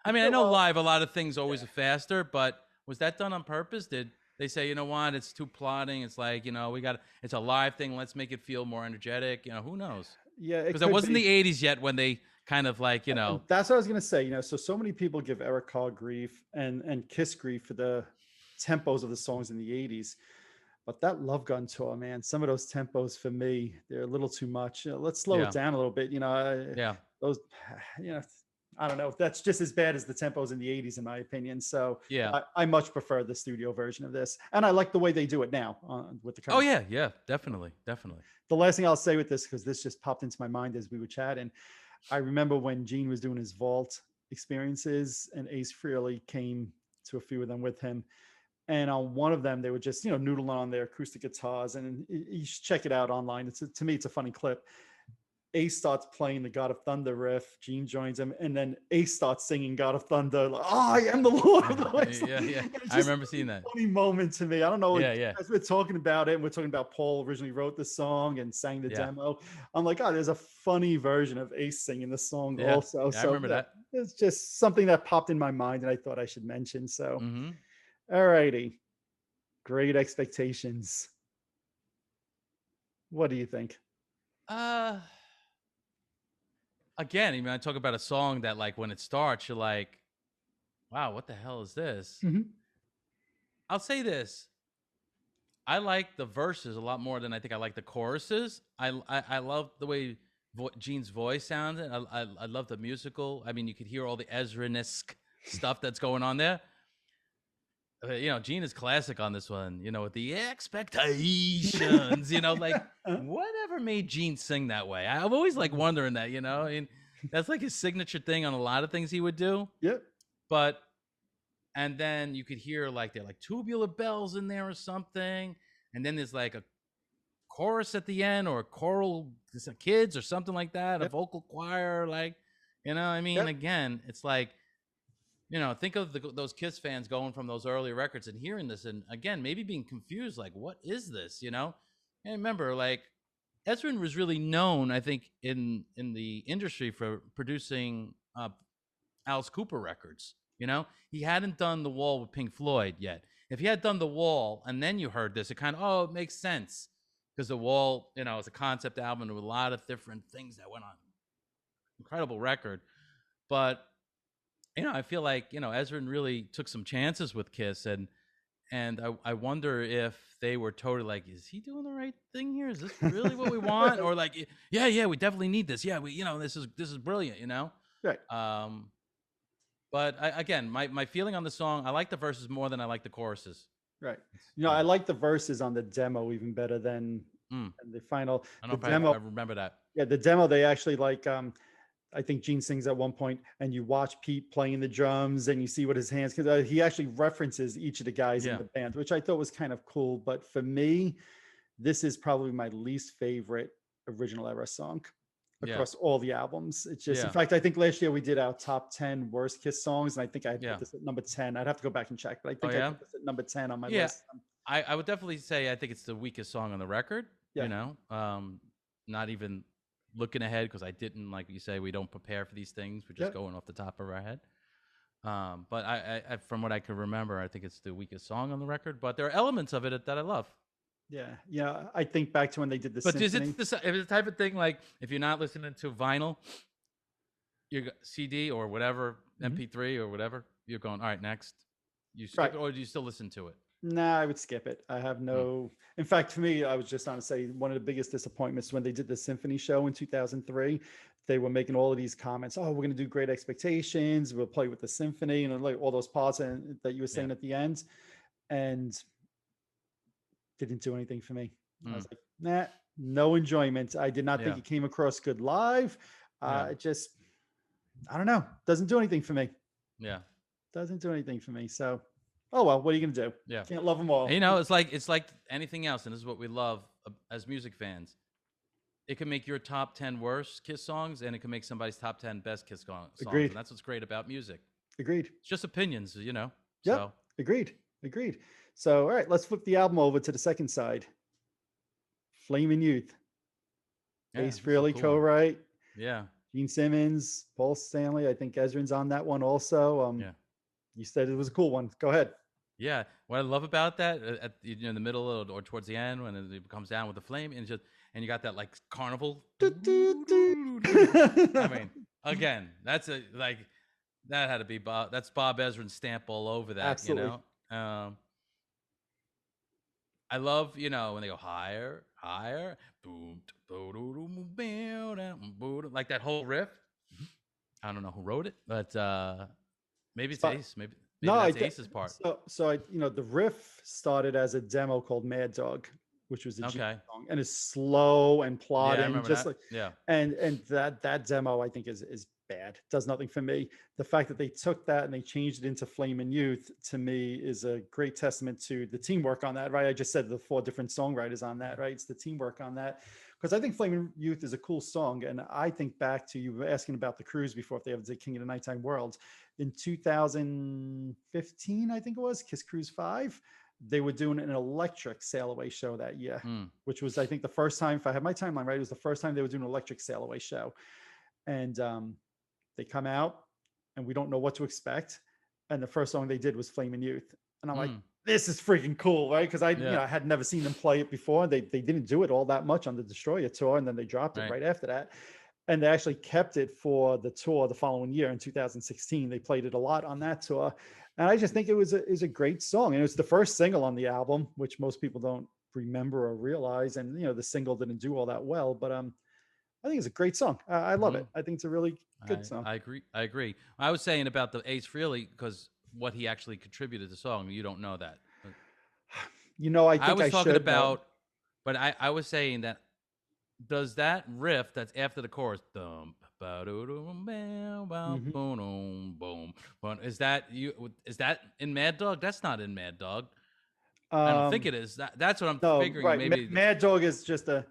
I mean, I know live, a lot of things always are faster, but was that done on purpose? Did they say, you know what, it's too plodding. It's like, you know, it's a live thing. Let's make it feel more energetic. You know, who knows? Yeah. Because it wasn't the 80s yet when they kind of like, you know. That's what I was going to say. You know, so many people give Eric Carr grief and Kiss grief for the tempos of the songs in the 80s. But that Love Gun tour, man, some of those tempos for me, they're a little too much. You know, let's slow it down a little bit. You know, those, you know, I don't know. That's just as bad as the tempos in the 80s, in my opinion. So I much prefer the studio version of this. And I like the way they do it now with the current. Oh, yeah, definitely. The last thing I'll say with this, because this just popped into my mind as we were chatting, I remember when Gene was doing his vault experiences and Ace Frehley came to a few of them with him. And on one of them, they were just, you know, noodling on their acoustic guitars. And you should check it out online. To me, it's a funny clip. Ace starts playing the God of Thunder riff. Gene joins him, and then Ace starts singing God of Thunder. Like, I am the Lord of the Wasteland. Yeah. I remember seeing that. Funny moment to me. I don't know. As we're talking about it, and we're talking about Paul originally wrote the song and sang the demo. I'm like, oh, there's a funny version of Ace singing the song also. Yeah, I remember that. It's just something that popped in my mind, and I thought I should mention. So, all righty. Great Expectations. What do you think? Again, I mean, I talk about a song that, like, when it starts, you're like, wow, what the hell is this? I'll say this. I like the verses a lot more than I think I like the choruses. I love the way Gene's voice sounded. I love the musical. I mean, you could hear all the Ezra-esque stuff that's going on there. You know, Gene is classic on this one, you know, with the expectations, you know, like whatever made Gene sing that way. I'm always like wondering that, you know, and that's like his signature thing on a lot of things he would do. Yep. But, and then you could hear like they're like tubular bells in there or something. And then there's like a chorus at the end or a choral kids or something like that, a vocal choir, like, you know, I mean, again, it's like, you know, think of those Kiss fans going from those early records and hearing this, and again, maybe being confused, like, what is this, you know? And remember, like, Ezrin was really known, I think, in the industry for producing Alice Cooper records, you know? He hadn't done The Wall with Pink Floyd yet. If he had done The Wall and then you heard this, it kind of, it makes sense. because The Wall, is a concept album with a lot of different things that went on. Incredible record, but I feel like Ezrin really took some chances with Kiss, and I wonder if they were totally like, is he doing the right thing here? Is this really what we want? Or like, yeah, we definitely need this. Yeah, this is brilliant. Right. But again, my feeling on the song, I like the verses more than I like the choruses. Right. I like the verses on the demo even better than the final. I don't know if demo, I remember that. Yeah, the demo, they actually like, I think Gene sings at one point, and you watch Pete playing the drums and you see what his hands, because he actually references each of the guys in the band, which I thought was kind of cool. But for me, this is probably my least favorite original era song across all the albums. It's just, in fact, I think last year we did our top 10 worst Kiss songs, and I think I put this at number 10. I'd have to go back and check, but I think I put this at number 10 on my list. I would definitely say I think it's the weakest song on the record. Not even looking ahead, because I didn't, like you say, we don't prepare for these things. We're just going off the top of our head. But I from what I can remember, I think it's the weakest song on the record. But there are elements of it that I love. Yeah. I think back to when they did the symphony. But is it the type of thing, like if you're not listening to vinyl, your CD or whatever, MP3 or whatever, you're going, all right, next. You skip it, or do you still listen to it? Nah, I would skip it. I have no. In fact, for me, I was just on to say one of the biggest disappointments when they did the symphony show in 2003. They were making all of these comments. Oh, we're going to do Great Expectations. We'll play with the symphony, and like all those parts that you were saying at the end, and didn't do anything for me. I was like, nah, no enjoyment. I did not think it came across good live. It just, I don't know, doesn't do anything for me. Doesn't do anything for me. So, oh well, what are you gonna do? Can't love them all. It's like anything else, and this is what we love as music fans. It can make your top 10 worst Kiss songs, and it can make somebody's top 10 best Kiss songs. Agreed. And that's what's great about music. Agreed. It's just opinions, Yeah. So. Agreed. So, all right, let's flip the album over to the second side. Flamin' Youth. Ace Frehley co-write. Gene Simmons, Paul Stanley. I think Ezrin's on that one also. You said it was a cool one. Go ahead. Yeah, what I love about that, in the middle or towards the end, when it comes down with the flame, and you got that like carnival. I mean, again, that had to be Bob. That's Bob Ezrin's stamp all over that. Absolutely. I love when they go higher, boom, like that whole riff. I don't know who wrote it, but maybe it's Ace. Maybe that's Ace's part. So the riff started as a demo called Mad Dog, which was a Gene song, and it's slow and plodding, and that demo I think is bad. Does nothing for me. The fact that they took that and they changed it into Flamin' Youth, to me, is a great testament to the teamwork on that, right? I just said the 4 different songwriters on that, right? It's the teamwork on that, because I think Flamin' Youth is a cool song. And I think back to, you were asking about the Kruise before, if they ever did King of the Nighttime World. In 2015, I think it was, Kiss Cruise 5, they were doing an electric sail away show that year, which was, I think, the first time, if I have my timeline right, it was the first time they were doing an electric sail away show. And they come out and we don't know what to expect. And the first song they did was Flamin' Youth. And I'm like, this is freaking cool, right? Because I had never seen them play it before. They didn't do it all that much on the Destroyer tour, and then they dropped it right after that. And they actually kept it for the tour the following year in 2016. They played it a lot on that tour. And I just think it was a great song. And it was the first single on the album, which most people don't remember or realize. And, the single didn't do all that well, but I think it's a great song. I love it. I think it's a really good song. I agree. I was saying about the Ace Frehley, because what he actually contributed to the song, you don't know that. I was talking about, but I was saying that, does that riff that's after the chorus, is that in Mad Dog? That's not in Mad Dog. I don't think it is. That's what I'm figuring. Right. Maybe Mad Dog is just a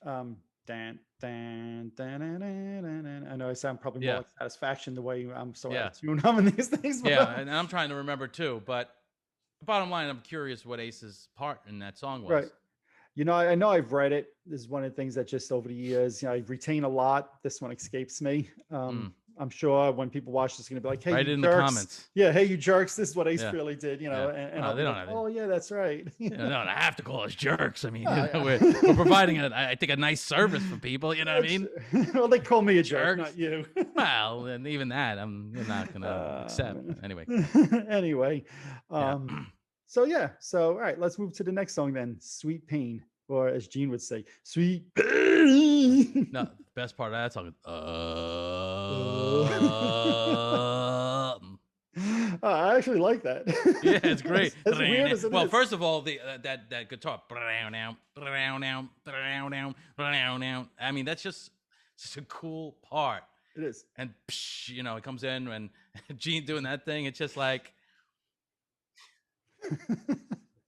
dan, dan, dan, dan, dan. I know I sound probably more like Satisfaction, the way I'm so out of tune humming these things. And I'm trying to remember too. But bottom line, I'm curious what Ace's part in that song was. Right. I know I've read it. This is one of the things that just over the years, I retain a lot. This one escapes me. I'm sure when people watch this, going to be like, "Hey, Right you in the jerks!" comments. Yeah, "Hey, you jerks!" This is what Ace Yeah. Frehley did, you know, Yeah. and No, I'll they be don't like, have it. "Oh yeah, that's right." You know, no, I have to call us jerks. I mean, Yeah. we're providing I think a nice service for people. You know what I mean? Well, they call me a jerk, Jerks. not you. Well, and even that you're not gonna accept. But anyway. Anyway, Yeah. so all right, let's move to the next song then. Sweet Pain, or as Gene would say, Sweet Pain. No, the best part of that song is I actually like that. yeah, it's great. As weird as it well, is. first of all, the that guitar. I mean, that's just a cool part. It is. And psh, you know, it comes in and Gene doing that thing. It's just like,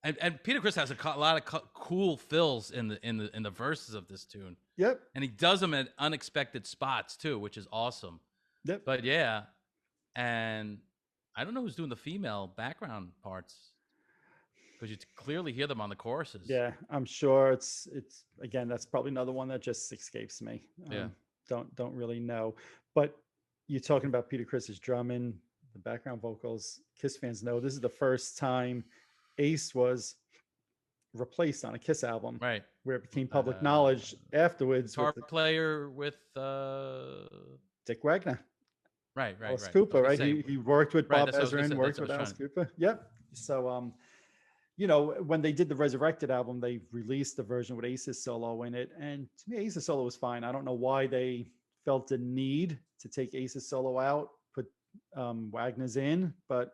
and Peter Criss has a lot of cool fills in the verses of this tune. Yep. And he does them at unexpected spots too, which is awesome. Yep. But yeah, and I don't know who's doing the female background parts, because you clearly hear them on the choruses. Yeah, I'm sure it's again, that's probably another one that just escapes me. Yeah. Don't really know. But you're talking about Peter Criss's drumming, the background vocals. Kiss fans know this is the first time Ace was replaced on a Kiss album, Right, where it became public knowledge afterwards. Guitar player with Dick Wagner. Right. Alice Cooper, right? He worked with Bob Ezrin, worked with Alice Cooper. Yep. So, you know, when they did the Resurrected album, they released the version with Ace's solo in it. And to me, Ace's solo was fine. I don't know why they felt the need to take Ace's solo out, put Wagner's in. But,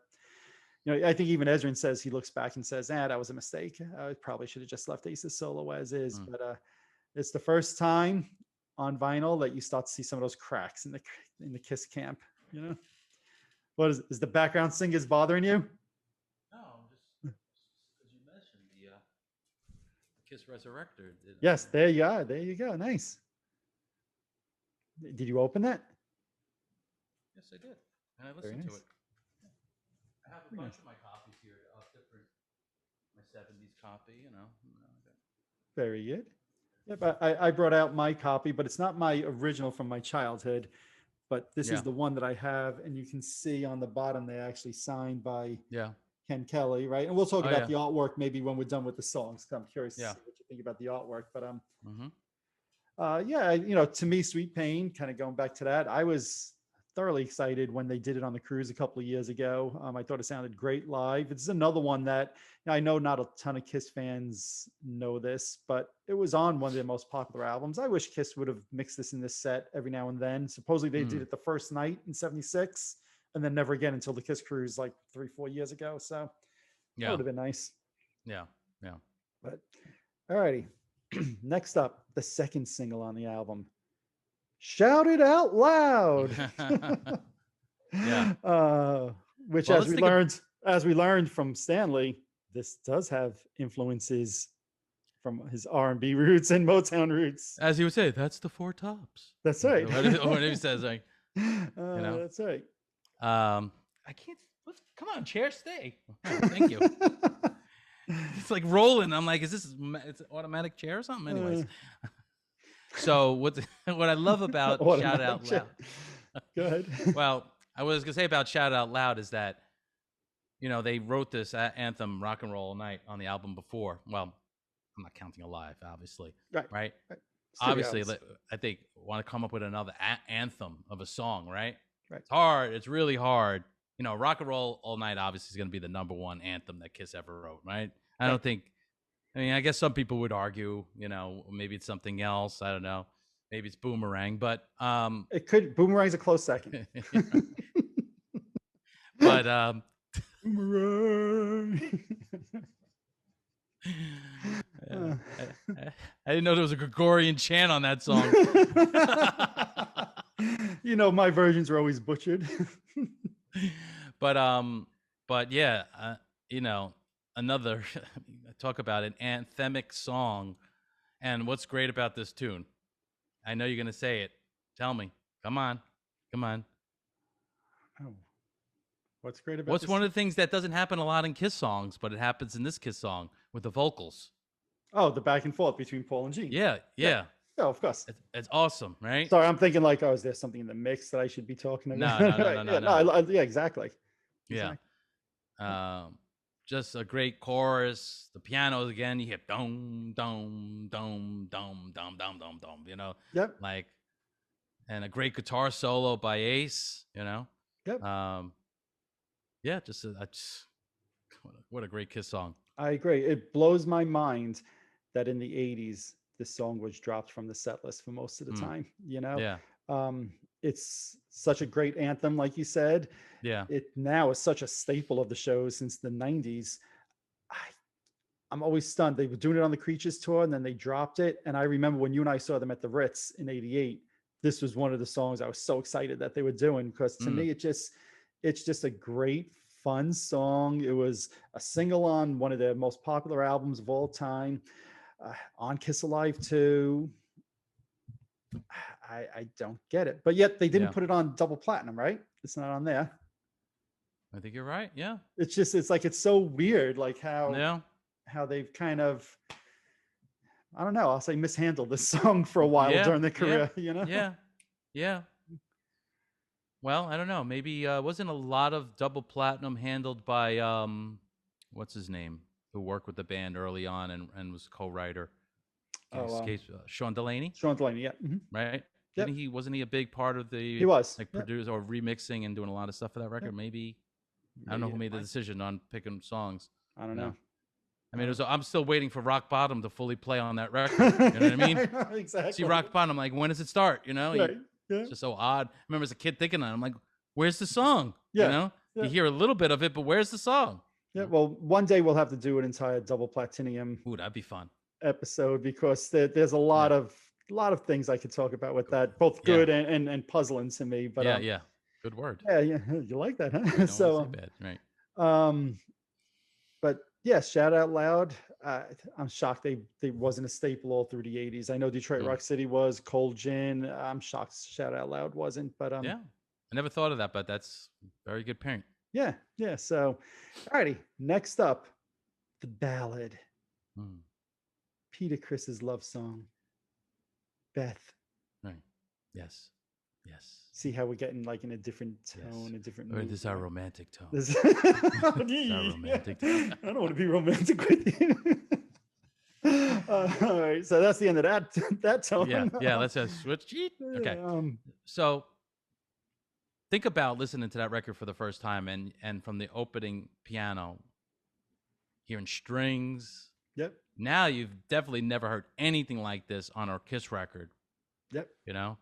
you know, I think even Ezrin says, he looks back and says, that was a mistake. I probably should have just left Ace's solo as is. But it's the first time on vinyl that you start to see some of those cracks in the Kiss camp, you know? What is the background singers bothering you? No, just because you mentioned the Kiss Resurrector. Yes, there you are. There you go. Nice. Did you open that? Yes, I did, and I listened to it. I have a bunch of my copies here of different, my 70s copy, you know. Very good. Yep, I brought out my copy, but it's not my original from my childhood. But this is the one that I have, and you can see on the bottom they actually signed by Ken Kelly, right? And we'll talk about the artwork maybe when we're done with the songs. I'm curious to see what you think about the artwork. But you know, to me, Sweet Pain, kind of going back to that, I was thoroughly excited when they did it on the Cruise a couple of years ago. I thought it sounded great live. It's another one that, you know, I know not a ton of Kiss fans know this, but it was on one of their most popular albums. I wish Kiss would have mixed this in this set every now and then. Supposedly they did it the first night in '76 and then never again until the Kiss Cruise like 3-4 years ago. So that would have been nice. Yeah. But all righty. Next up, the second single on the album, Shout It Out Loud. Which, well, as we learned from Stanley, this does have influences from his R&B roots and Motown roots. As he would say, that's the Four Tops. That's right. When he says, like, you know, that's right. I can't. Come on, chair, stay. Oh, thank you. It's like rolling. I'm like, is this it's an automatic chair or something? Anyways. So what I love about Shout It Out Loud. Go ahead. Well, I was gonna say about Shout It Out Loud is that, you know, they wrote this anthem, Rock and Roll All Night, on the album before. Well, I'm not counting Alive, obviously. Right. Obviously, I think want to come up with another anthem of a song, right? It's hard. It's really hard. You know, Rock and Roll All Night obviously is going to be the #1 anthem that Kiss ever wrote, right? I don't think. I mean, I guess some people would argue, you know, maybe it's something else. I don't know. Maybe it's Boomerang, but it could. Boomerang's a close second. But Boomerang. I didn't know there was a Gregorian chant on that song. You know, my versions are always butchered. But yeah, you know, another talk about an anthemic song. And what's great about this tune? I know you're gonna say it. Tell me. Come on. Oh. What's great about What's one of the things that doesn't happen a lot in Kiss songs, but it happens in this Kiss song with the vocals? Oh, the back and forth between Paul and Gene. Yeah. Oh, of course. It's awesome, right? Sorry, I'm thinking like, oh, is there something in the mix that I should be talking No, about? no, no, no, no, Yeah, no, no. yeah, exactly. Yeah. Exactly. Just a great chorus. The pianos again, you hear dum dum dum dum dum dum dum dum. You know, Yep. like, and a great guitar solo by Ace. You know, Yep. yeah, just what a great Kiss song. I agree. It blows my mind that in the 80s, this song was dropped from the set list for most of the time. You know, Yeah, it's such a great anthem, like you said. yeah. It now is such a staple of the show since the 90s. I, I'm always stunned. They were doing it on the Creatures tour and then they dropped it. And I remember when you and I saw them at the Ritz in '88, this was one of the songs I was so excited that they were doing, because to me, it's just a great, fun song. It was a single on one of their most popular albums of all time, on Kiss Alive 2. I don't get it. But yet they didn't Yeah. put it on double platinum, right? It's not on there. I think you're right. Yeah. It's like, it's so weird, like Yeah. how they've kind of, I don't know, I'll say mishandled this song for a while during their career, you know? Yeah. Yeah. Well, I don't know. Maybe wasn't a lot of double platinum handled by what's his name, who worked with the band early on and was co-writer. Sean Delaney. Sean Delaney, yeah. Mm-hmm. Right? Yep. Wasn't he a big part of the He was produce or remixing and doing a lot of stuff for that record? Maybe I don't know who made the decision on picking songs. I don't know. I mean, I'm still waiting for Rock Bottom to fully play on that record. You know what I mean? Exactly. See Rock Bottom, I'm like, when does it start? You know? Right. It's just so odd. I remember as a kid thinking that. I'm like, where's the song? Yeah. You know? Yeah. You hear a little bit of it, but where's the song? Yeah. Well, one day we'll have to do an entire double platinum. Ooh, that'd be fun. Episode, because there's a lot of things I could talk about with that, both good and puzzling to me. But yeah. Good word. Yeah, you like that, huh? So bad. Right. But yeah, Shout Out Loud. I'm shocked they wasn't a staple all through the 80s. I know Detroit Rock City was, Cold Gin. I'm shocked Shout Out Loud wasn't. But yeah, I never thought of that, but that's a very good point. Yeah. So, alrighty. Next up, the ballad. Peter Criss's love song, Beth. Right. Yes. See how we're getting like in a different tone, a different mood. This is our romantic tone. This is our romantic tone. I don't want to be romantic with you. All right, so that's the end of that tone. Yeah. Let's switch. Okay. So think about listening to that record for the first time, and from the opening piano, hearing strings. Yep. Now you've definitely never heard anything like this on our Kiss record. Yep. You know?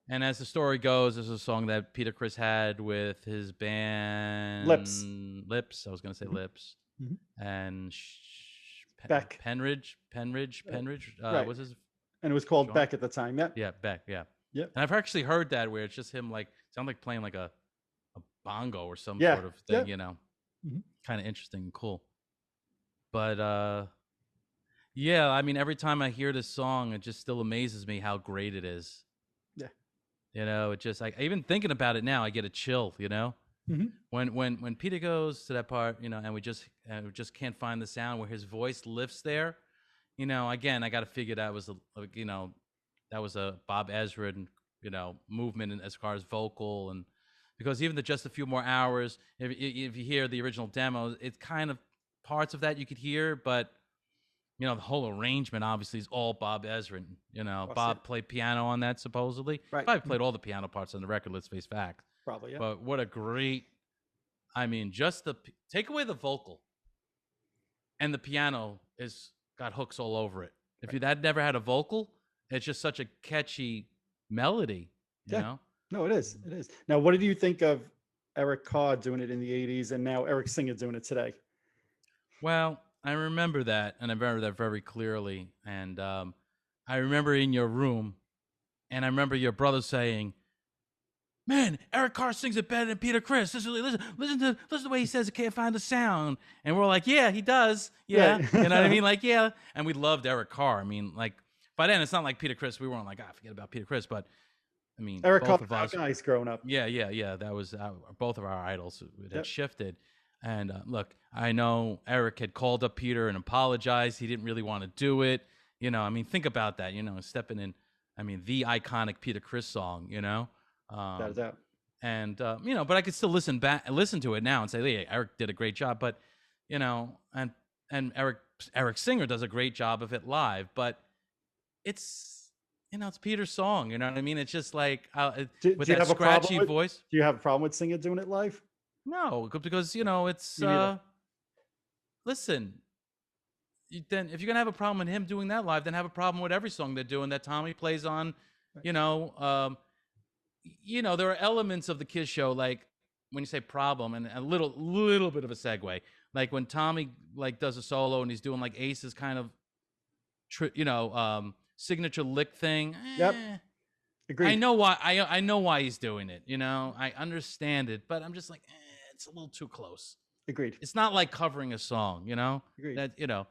And as the story goes, this is a song that Peter Criss had with his band Lips. I was going to say Lips. Mm-hmm. And Beck. Penridge. Right. Was his? And it was called Sean? Beck at the time. Yep. Yeah, Beck. Yeah. Yep. And I've actually heard that where it's just him sound like playing like a bongo or some sort of thing, you know. Mm-hmm. Kind of interesting and cool. But yeah, I mean, every time I hear this song, it just still amazes me how great it is. Yeah. You know, it just even thinking about it now, I get a chill. You know, when Peter goes to that part, you know, and we just can't find the sound where his voice lifts there. You know, again, I got to figure that was a Bob Ezrin, you know, movement as far as vocal, and because even just a few more hours, if you hear the original demo, it's kind of parts of that you could hear, but you know, the whole arrangement obviously is all Bob Ezrin. You know, Bob played piano on that supposedly. Right. Probably played all the piano parts on the record. Let's face facts. Probably. Yeah. But what a great! I mean, just take away the vocal, and the piano got hooks all over it. If you had never had a vocal, it's just such a catchy melody. You know? No, it is. It is. Now, what did you think of Eric Carr doing it in the 80s and now Eric Singer doing it today? Well, I remember that, and I remember that very clearly. And I remember in your room, and I remember your brother saying, "Man, Eric Carr sings it better than Peter Criss. Listen to the way he says it can't find the sound." And we're like, "Yeah, he does. Yeah." Right. You know what I mean? Like, yeah. And we loved Eric Carr. I mean, like, by then it's not like Peter Criss. We weren't like, forget about Peter Criss. But I mean, Eric both Carr, of us, guys growing up. Yeah. That was both of our idols. It had shifted. And look, I know Eric had called up Peter and apologized. He didn't really want to do it. You know, I mean, think about that. You know, stepping in. I mean, the iconic Peter Criss song. You know, That is out. and you know, but I could still listen to it now and say, "Hey, Eric did a great job." But you know, and Eric Singer does a great job of it live. But it's, you know, it's Peter's song. You know what I mean? It's just like with that scratchy voice. Do you have a problem with Singer doing it live? No, because you know it's. Listen, then if you're gonna have a problem with him doing that live, then have a problem with every song they're doing that Tommy plays on. You know, there are elements of the Kiss show, like when you say problem, and a little bit of a segue, like when Tommy like does a solo and he's doing like Ace's kind of, signature lick thing. Yep. Agreed. I know why. I know why he's doing it. You know, I understand it, but I'm just like, it's a little too close. Agreed. It's not like covering a song, you know. Agreed. That, you know.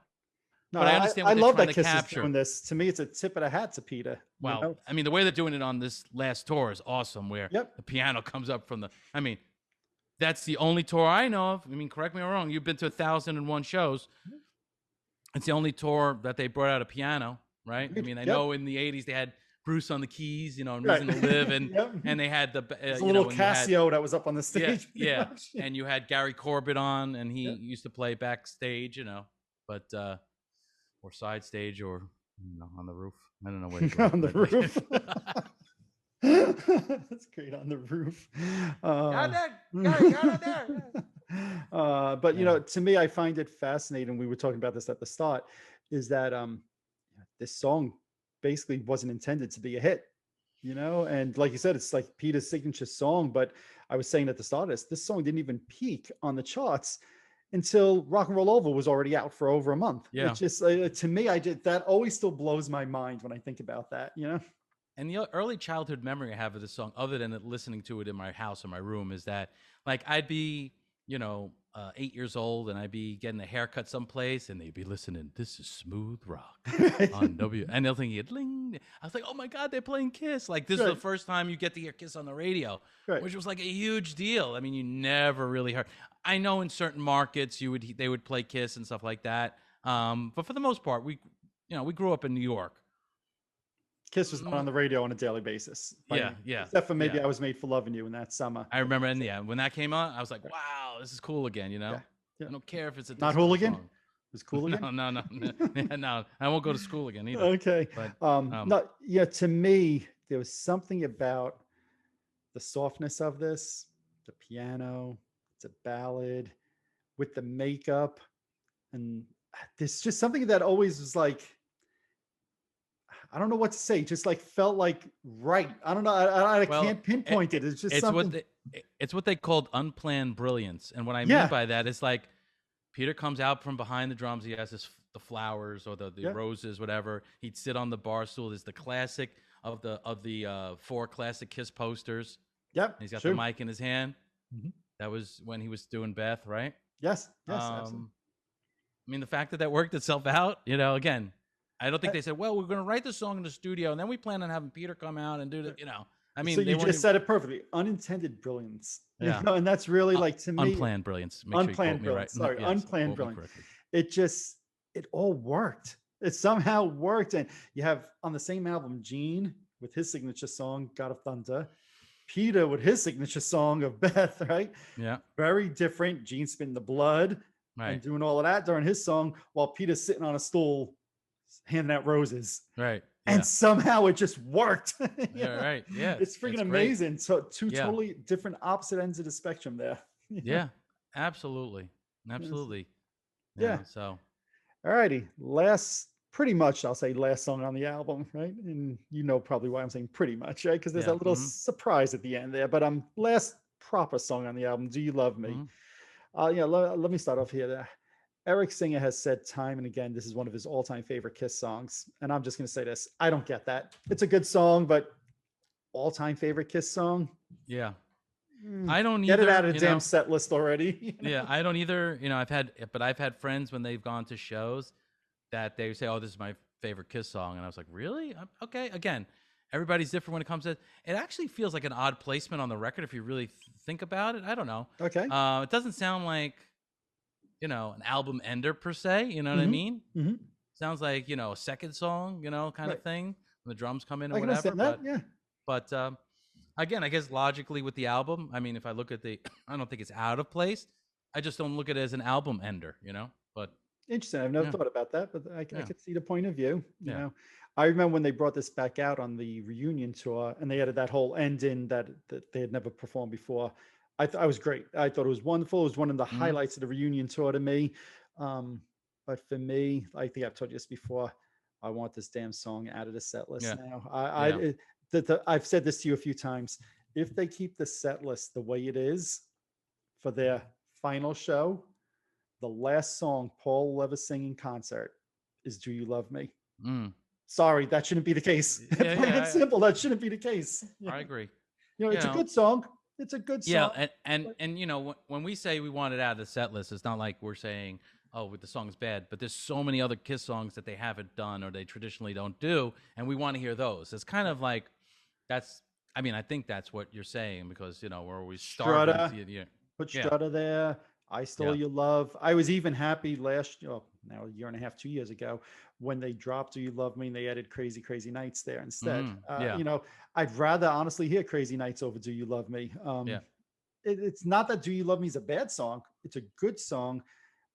No, but I understand what I they're love trying that to Kiss capture. is doing this. To me, it's a tip of the hat to Peter. Well, you know? I mean, the way they're doing it on this last tour is awesome, where the piano comes up from the. I mean, that's the only tour I know of. I mean, correct me if I'm wrong. You've been to 1,001 shows. It's the only tour that they brought out a piano, right? I mean, I know in the '80s they had Bruce on the keys, you know, and Reason to Live, and and they had the little Casio that was up on the stage. Yeah, and you had Gary Corbett on, and he used to play backstage, you know, but or side stage, or on the roof. I don't know where he's on the roof. That's great, on the roof. Got there. But you know, to me, I find it fascinating. We were talking about this at the start. Is that this song basically wasn't intended to be a hit, you know, and like you said, it's like Peter's signature song. But I was saying at the start of this song didn't even peak on the charts until Rock and Roll Over was already out for over a month. Yeah, it's just to me, that always still blows my mind when I think about that, you know. And the early childhood memory I have of this song, other than listening to it in my house or my room, is that like I'd be, 8 years old, and I'd be getting a haircut someplace, and they'd be listening, "This is Smooth Rock on W," and they'll think, "Ding." I was like, "Oh my God, they're playing Kiss!" Like this is the first time you get to hear Kiss on the radio, which was like a huge deal. I mean, you never really heard. I know in certain markets they would play Kiss and stuff like that, but for the most part, we grew up in New York. Kiss was not on the radio on a daily basis. Yeah. Except for maybe I Was Made for Loving You in that summer. I remember, and when that came on, I was like, "Wow, this is cool again." You know, I don't care if it's not Hooligan. It was cool again. No, I won't go to school again either. Okay, but to me, there was something about the softness of this, the piano. It's a ballad with the makeup, and there's just something that always was like, I don't know what to say. Just like felt like right. I don't know. I can't pinpoint it. It's just something. It's what they called unplanned brilliance. And what I mean by that is like Peter comes out from behind the drums. He has the flowers or the roses, whatever. He'd sit on the bar stool. There's the classic of the 4 classic Kiss posters. Yep. He's got the mic in his hand. Mm-hmm. That was when he was doing Beth, right? Yes. Absolutely. I mean, the fact that worked itself out, again, I don't think they said, "Well, we're going to write the song in the studio, and then we plan on having Peter come out and do the," I mean, so you just said it perfectly. Unintended brilliance. Yeah. And that's really like, to me, unplanned brilliance. Unplanned brilliance. Right. Sorry, unplanned brilliance. It all worked. It somehow worked. And you have on the same album, Gene with his signature song, God of Thunder, Peter with his signature song of Beth, right? Yeah. Very different. Gene spitting the blood and doing all of that during his song, while Peter's sitting on a stool handing out roses, right? And somehow it just worked. Right. Yeah, it's freaking amazing. Great. So two totally different opposite ends of the spectrum there. Yeah, absolutely. Yeah. So, all righty, pretty much I'll say last song on the album, right? And probably why I'm saying pretty much, right? Because there's that little surprise at the end there. But last proper song on the album, "Do You Love Me?" Let me start off here. Eric Singer has said time and again, this is one of his all-time favorite Kiss songs. And I'm just going to say this. I don't get that. It's a good song, but all-time favorite Kiss song? Yeah. I don't get either. Get it out of the damn set list already. Yeah, I don't either. I've had friends when they've gone to shows that they say, "Oh, this is my favorite Kiss song." And I was like, "Really? Okay." Again, everybody's different when it comes to it. It actually feels like an odd placement on the record if you really think about it. I don't know. Okay. It doesn't sound like an album ender per se, you know what I mean? Mm-hmm. sounds like, you know, a second song, you know, kind of thing when the drums come in or I can whatever. understand that. Yeah. But again, I guess logically with the album, I mean, if I look at the, I don't think it's out of place. I just don't look at it as an album ender, you know. But Interesting. I've never yeah, thought about that, but I yeah, could see the point of view. You yeah. know, I remember when they brought this back out on the reunion tour, and they added that whole ending that they had never performed before. I was great. I thought it was wonderful. It was one of the Mm-hmm. highlights of the reunion tour to me. But for me, I think I've told you this before. I want this damn song out of the set list Yeah, now. yeah. I've said this to you a few times. If they keep the set list the way it is for their final show, the last song Paul will ever sing in concert is "Do You Love Me." Mm. Sorry, that shouldn't be the case. Yeah, Plain yeah. and simple, that shouldn't be the case. I agree. You know, You it's a know, good song. It's a good song. yeah, and you know, when we say we want it out of the set list, it's not like we're saying, oh, the song's bad, but there's so many other Kiss songs that they haven't done or they traditionally don't do, and we want to hear those. It's kind of like that's. I mean, I think that's what you're saying because you know we're always starving. Put Yeah, Strutter there. I Stole yeah. Your Love. I was even happy last, now a year and a half, 2 years ago, when they dropped Do You Love Me and they added Crazy Crazy Nights there instead. Yeah, You know, I'd rather honestly hear Crazy Nights over Do You Love Me. yeah, It's not that Do You Love Me is a bad song. It's a good song.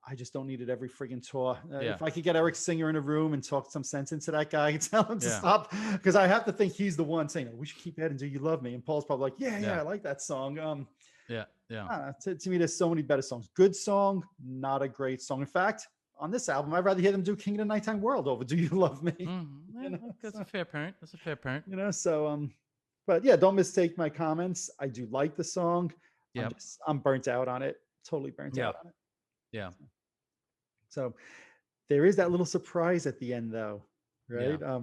I just don't need it every friggin' tour. Yeah. If I could get Eric Singer in a room and talk some sense into that guy and tell him to Yeah. stop, because I have to think he's the one saying, we should keep adding Do You Love Me. And Paul's probably like, yeah, I like that song. yeah. To me, there's so many better songs. Good song, not a great song. In fact, on this album, I'd rather hear them do King of the Nighttime World over Do You Love Me. You know, that's a fair point. That's a fair point. You know, so but yeah, don't mistake my comments. I do like the song. Yeah, I'm burnt out on it. Totally burnt out on it. Yeah. So there is that little surprise at the end, though, right? Yeah.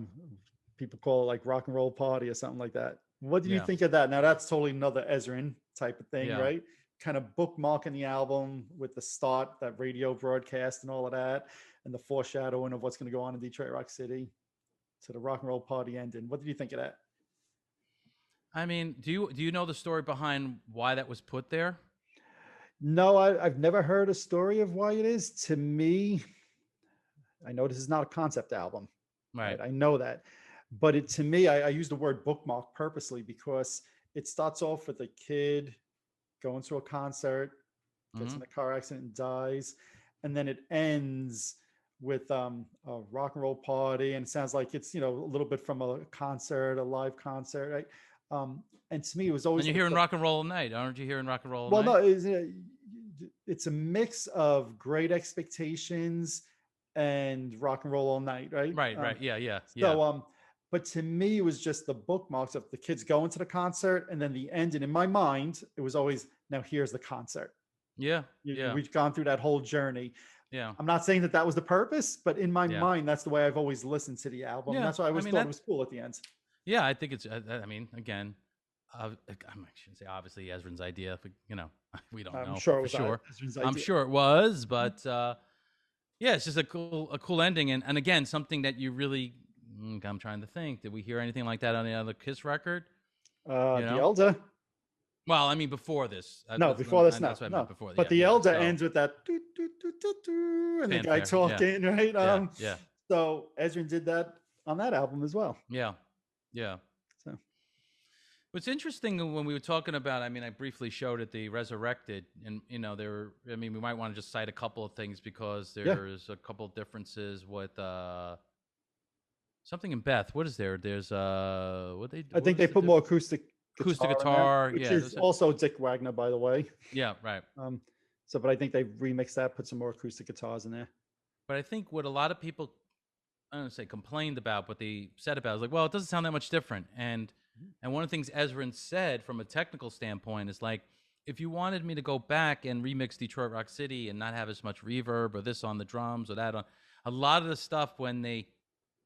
People call it like Rock and Roll Party or something like that. What do you think of that? Now that's totally another Ezrin type of thing, right? Kind of bookmarking the album with the start, that radio broadcast and all of that, and the foreshadowing of what's going to go on in Detroit Rock City to the Rock and Roll Party ending. What did you think of that? I mean, do you know the story behind why that was put there? No, I've never heard a story of why it is. To me, I know this is not a concept album, right? I know that, but to me, I use the word bookmark purposely because it starts off with a kid going to a concert, gets in a car accident and dies, and then it ends with a rock and roll party, and it sounds like it's, you know, a little bit from a concert, a live concert, right? And to me, it was always. And you're hearing rock and roll all night, aren't you? Hearing rock and roll all night? Well, no, it's a mix of Great Expectations and Rock and Roll All Night, right? Right. Yeah. So, but to me, it was just the bookmarks of the kids going to the concert and then the end. And in my mind, it was always, now here's the concert. Yeah. We've gone through that whole journey. Yeah. I'm not saying that was the purpose, but in my mind, that's the way I've always listened to the album. Yeah. That's why I always thought it was cool at the end. Yeah, I think it's, I mean, again, I shouldn't say obviously Ezrin's idea, but you know, we don't know for sure. I'm sure it was, but yeah, it's just a cool ending. And again, something that you really, I'm trying to think, did we hear anything like that on the other Kiss record? The Elder. Well, I mean, before this. No, before this, no. Before, but the Elder ends with that doo, doo, doo, doo, doo, and the guy talking, right? Yeah. So Ezrin did that on that album as well. Yeah. So what's interesting when we were talking about, I mean, I briefly showed it, the Resurrected, and you know, we might want to just cite a couple of things because there's a couple of differences with something in Beth. What is there? There's I think they put more acoustic guitar, which is also Dick Wagner, by the way. Yeah, right. But I think they remixed that, put some more acoustic guitars in there. But I think what a lot of people, I don't say complained about, but they said about it was like, well, it doesn't sound that much different. And one of the things Ezrin said from a technical standpoint is like, if you wanted me to go back and remix Detroit Rock City and not have as much reverb or this on the drums or that on, a lot of the stuff when they,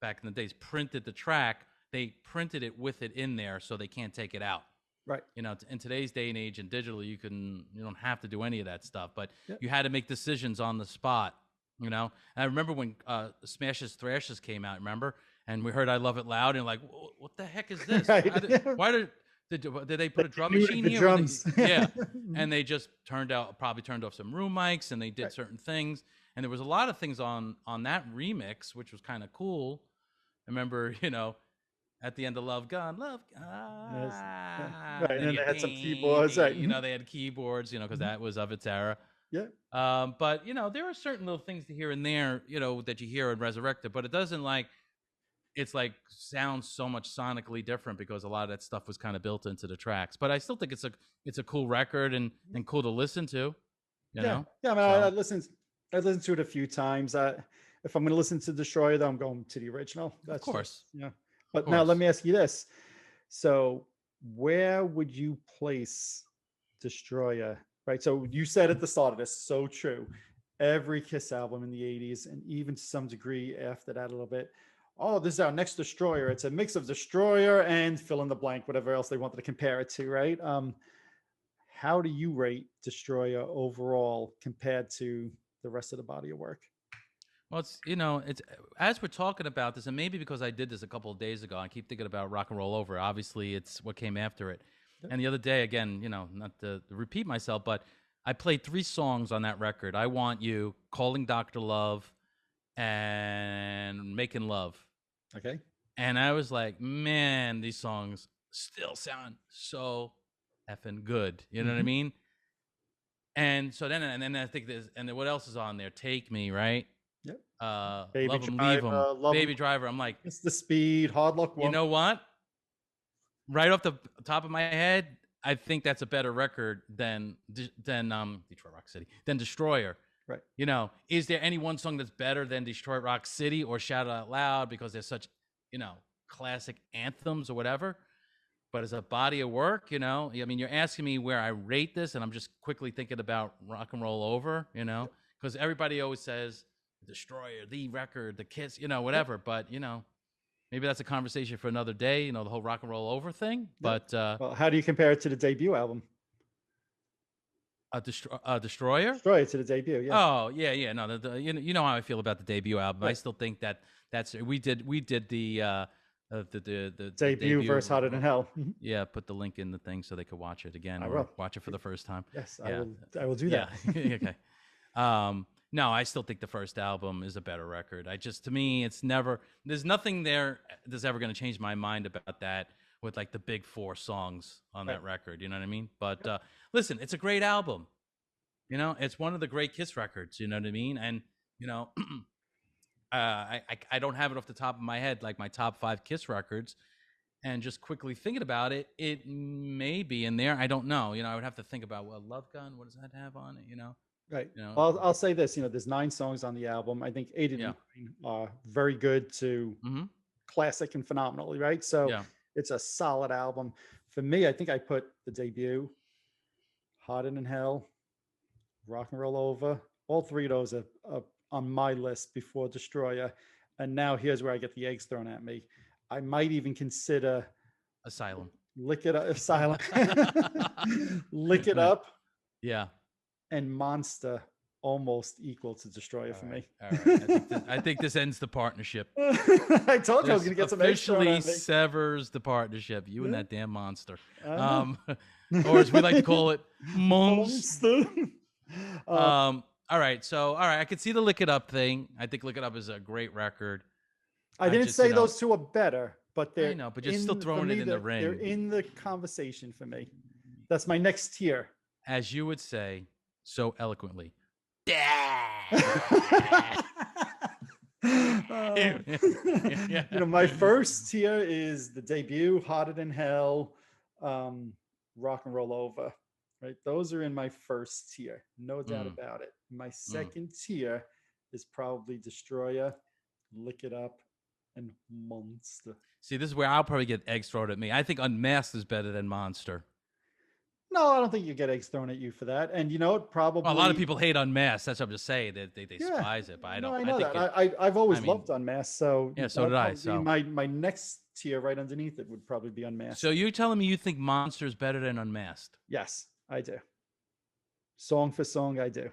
back in the days, printed the track, they printed it with it in there so they can't take it out. Right. You know, in today's day and age and digital, you don't have to do any of that stuff, but you had to make decisions on the spot, you know? And I remember when Smashes Thrashes came out, remember? And we heard I Love It Loud and like, what the heck is this? Right. Why did they put a drum machine here? Drums. Yeah. And they just probably turned off some room mics and they did certain things. And there was a lot of things on that remix, which was kind of cool. I remember, at the end of Love Gun, Yes. Yeah. and Right. And then then you they get had some keyboards. Right. they had keyboards, because Mhm. that was of its era. Yeah. But there are certain little things to here and there, that you hear in Resurrected, but it doesn't it's sounds so much sonically different because a lot of that stuff was kind of built into the tracks. But I still think it's a cool record and cool to listen to, Yeah. Yeah. I mean, I listened to it a few times. If I'm going to listen to Destroyer, though, I'm going to the original. That's of course. just, But now let me ask you this. So where would you place Destroyer? Right. So you said at the start of this, so true. Every Kiss album in the 80s, and even to some degree after that a little bit. Oh, this is our next Destroyer. It's a mix of Destroyer and fill in the blank, whatever else they wanted to compare it to, right? How do you rate Destroyer overall compared to the rest of the body of work? Well, it's as we're talking about this, and maybe because I did this a couple of days ago, I keep thinking about Rock and Roll Over. Obviously, it's what came after it. Yep. And the other day, again, not to repeat myself, but I played 3 songs on that record. I Want You, Calling Dr. Love, and Making Love. Okay. And I was like, man, these songs still sound so effing good. You know what I mean? And so then I think and then what else is on there? Take Me, right? Yep. Baby Love 'em, Leave 'em, Baby Driver. I'm like, it's the Speed, Hard Luck. You know what? Right off the top of my head, I think that's a better record than Detroit Rock City, than Destroyer. Right. Is there any one song that's better than Detroit Rock City or Shout It Out Loud because they're such, classic anthems or whatever? But as a body of work, I mean, you're asking me where I rate this, and I'm just quickly thinking about Rock and Roll Over, because everybody always says Destroyer, the record, the Kiss, whatever. But, maybe that's a conversation for another day, the whole Rock and Roll Over thing. But well, how do you compare it to the debut album? Destroyer? Destroyer to the debut, yeah. Oh, yeah. No, you know how I feel about the debut album. Right. I still think that's we did the debut versus Hotter Than Hell. Yeah, put the link in the thing so they could watch it again watch it for the first time. Yes, yeah. I will do that. Okay. No, I still think the first album is a better record. To me, there's nothing there that's ever going to change my mind about that with like the big 4 songs on that record. You know what I mean? But listen, it's a great album. It's one of the great Kiss records. You know what I mean? And, I don't have it off the top of my head, like my top 5 Kiss records. And just quickly thinking about it, it may be in there. I don't know. I would have to think about, well, Love Gun, what does that have on it? Right. Well, I'll say this, there's 9 songs on the album. I think 8 of them are very good to classic and phenomenal, right? So it's a solid album. For me, I think I put the debut, Hotter Than Hell, Rock and Roll Over. All 3 of those are on my list before Destroyer. And now here's where I get the eggs thrown at me. I might even consider Asylum. Lick It Up. Asylum. Lick It Up. Yeah. And Monster almost equal to Destroyer for me. All right. I think this ends the partnership. I told you I was going to get some eggs thrown at me. Officially severs the partnership. You and that damn monster. Or as we like to call it, Monster. All right. So, I could see the Lick It Up thing. I think Lick It Up is a great record. I didn't say those 2 are better, but they're. I know, but you're still throwing it in the ring. They're in the conversation for me. That's my next tier. As you would say so eloquently. My first tier is the debut, Hotter Than Hell, Rock and Roll Over. Right, those are in my first tier, no doubt about it. My second tier is probably Destroyer, Lick It Up, and Monster. See, this is where I'll probably get eggs thrown at me. I think Unmasked is better than Monster. No, I don't think you get eggs thrown at you for that. And probably a lot of people hate Unmasked. That's what I'm just saying. They despise it, but I don't. I know that. I've always loved Unmasked. So so did I. So my next tier right underneath it would probably be Unmasked. So you're telling me you think Monster is better than Unmasked? Yes, I do. Song for song, I do.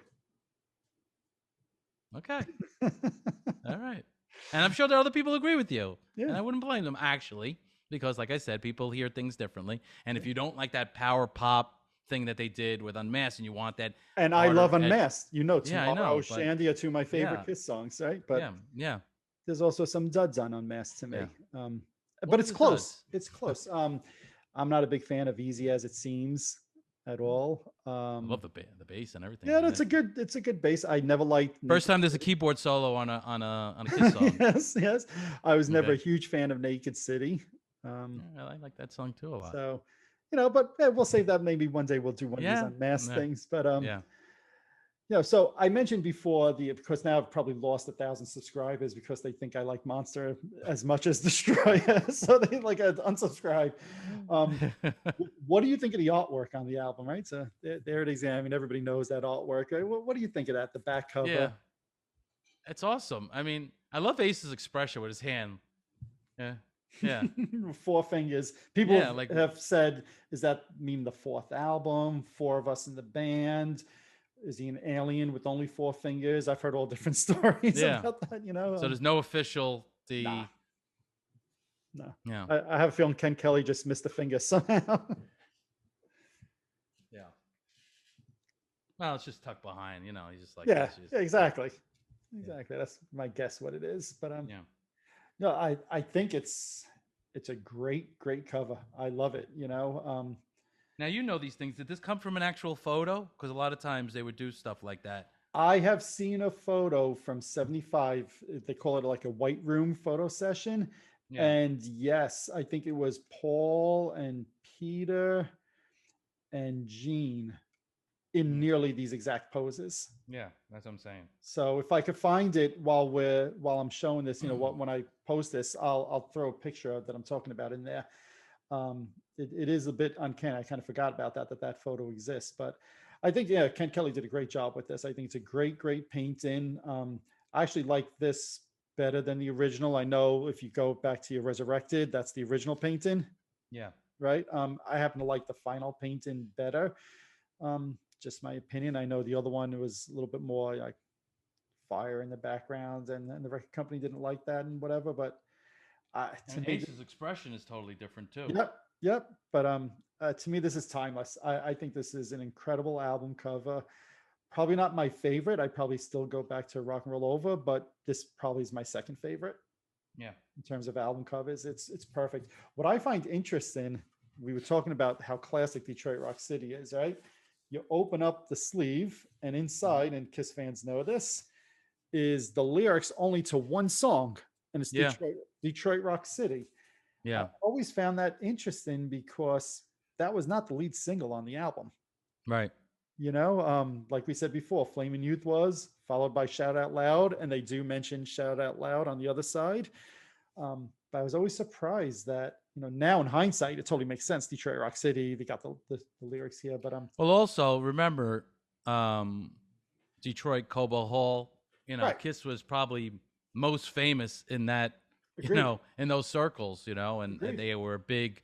Okay. All right. And I'm sure there are other people who agree with you. Yeah. And I wouldn't blame them, actually, because, like I said, people hear things differently. And if you don't like that power pop, thing that they did with Unmasked, and you want that And I love harder edge. Unmasked. You know, Yeah, I Tomorrow, know, but Shandy are two of my favorite yeah, Kiss songs, right? But yeah. there's also some duds on Unmasked to Yeah. me. What But are it's the close. duds? It's close. I'm not a big fan of Easy as It Seems at all. I love the bass and everything Yeah, on that's it. it's a good bass. I never liked First Naked time there's a City. keyboard solo on a Kiss song. Yes, yes. I was never a Okay. huge fan of Naked City. Yeah, I like that song too a lot. So, but we'll save that. Maybe one day we'll do one of these Yeah. Unmasked Yeah. things. But Yeah. so I mentioned before because now I've probably lost 1,000 subscribers because they think I like Monster as much as Destroyer, so they like unsubscribe. What do you think of the artwork on the album? Right, so there it is. I mean, everybody knows that artwork. Right? What do you think of that? The back cover. Yeah. It's awesome. I mean, I love Ace's expression with his hand. Yeah. Yeah. 4 fingers. People Yeah. Like, have said, does that mean the 4th album? 4 of us in the band? Is he an alien with only 4 fingers? I've heard all different stories yeah. about that. So there's no official nah. No. Yeah. I have a feeling Ken Kelly just missed a finger somehow. Yeah. Well, it's just tucked behind. He's just like Yeah, this. exactly. Exactly. That's my guess what it is. But Yeah. no, I think it's a great cover. I love it. Now these things. Did this come from an actual photo? Because a lot of times they would do stuff like that. I have seen a photo from 75. They call it like a white room photo session. Yeah. And yes, I think it was Paul and Peter and Gene in nearly these exact poses. Yeah, that's what I'm saying. So if I could find it while I'm showing this, when I post this, I'll throw a picture that I'm talking about in there. It is a bit uncanny. I kind of forgot about that photo exists, but I think, Ken Kelly did a great job with this. I think it's a great painting. I actually like this better than the original. I know if you go back to your Resurrected, that's the original painting. Yeah. Right. I happen to like the final painting better. Just my opinion. I know the other one was a little bit more like fire in the background, and the record company didn't like that and whatever. But to me, Ace's expression is totally different too. Yep. But to me, this is timeless. I think this is an incredible album cover. Probably not my favorite. I probably still go back to Rock and Roll Over, but this probably is my second favorite. Yeah. In terms of album covers, it's perfect. What I find interesting, we were talking about how classic Detroit Rock City is, right? You open up the sleeve, and inside, and Kiss fans know this, is the lyrics only to one song, and it's Detroit Rock City. Yeah. I always found that interesting because that was not the lead single on the album. Right. Like we said before, Flamin' Youth was, followed by Shout Out Loud, and they do mention Shout Out Loud on the other side. But I was always surprised that, now in hindsight, it totally makes sense. Detroit Rock City, they got the lyrics here, but well, also remember, Detroit Cobo Hall. Right. Kiss was probably most famous in that, Agreed. In those circles, and they were a big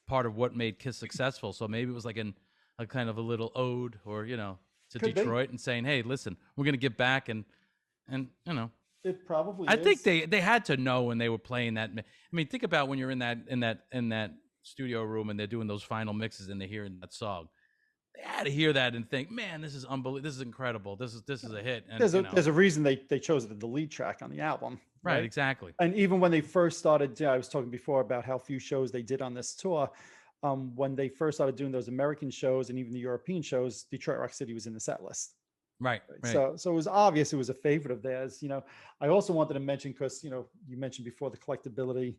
part of what made Kiss successful. So maybe it was like a kind of a little ode, or to Could Detroit be. And saying, hey, listen, we're gonna get back and. It probably. I think they had to know when they were playing that. I mean, think about when you're in that studio room and they're doing those final mixes and they're hearing that song. They had to hear that and think, man, this is unbelievable. This is incredible. This is a hit. And there's a reason they chose the lead track on the album. Right, exactly. And even when they first started, I was talking before about how few shows they did on this tour. When they first started doing those American shows and even the European shows, Detroit Rock City was in the set list. Right. So it was obvious it was a favorite of theirs. I also wanted to mention, because you mentioned before the collectability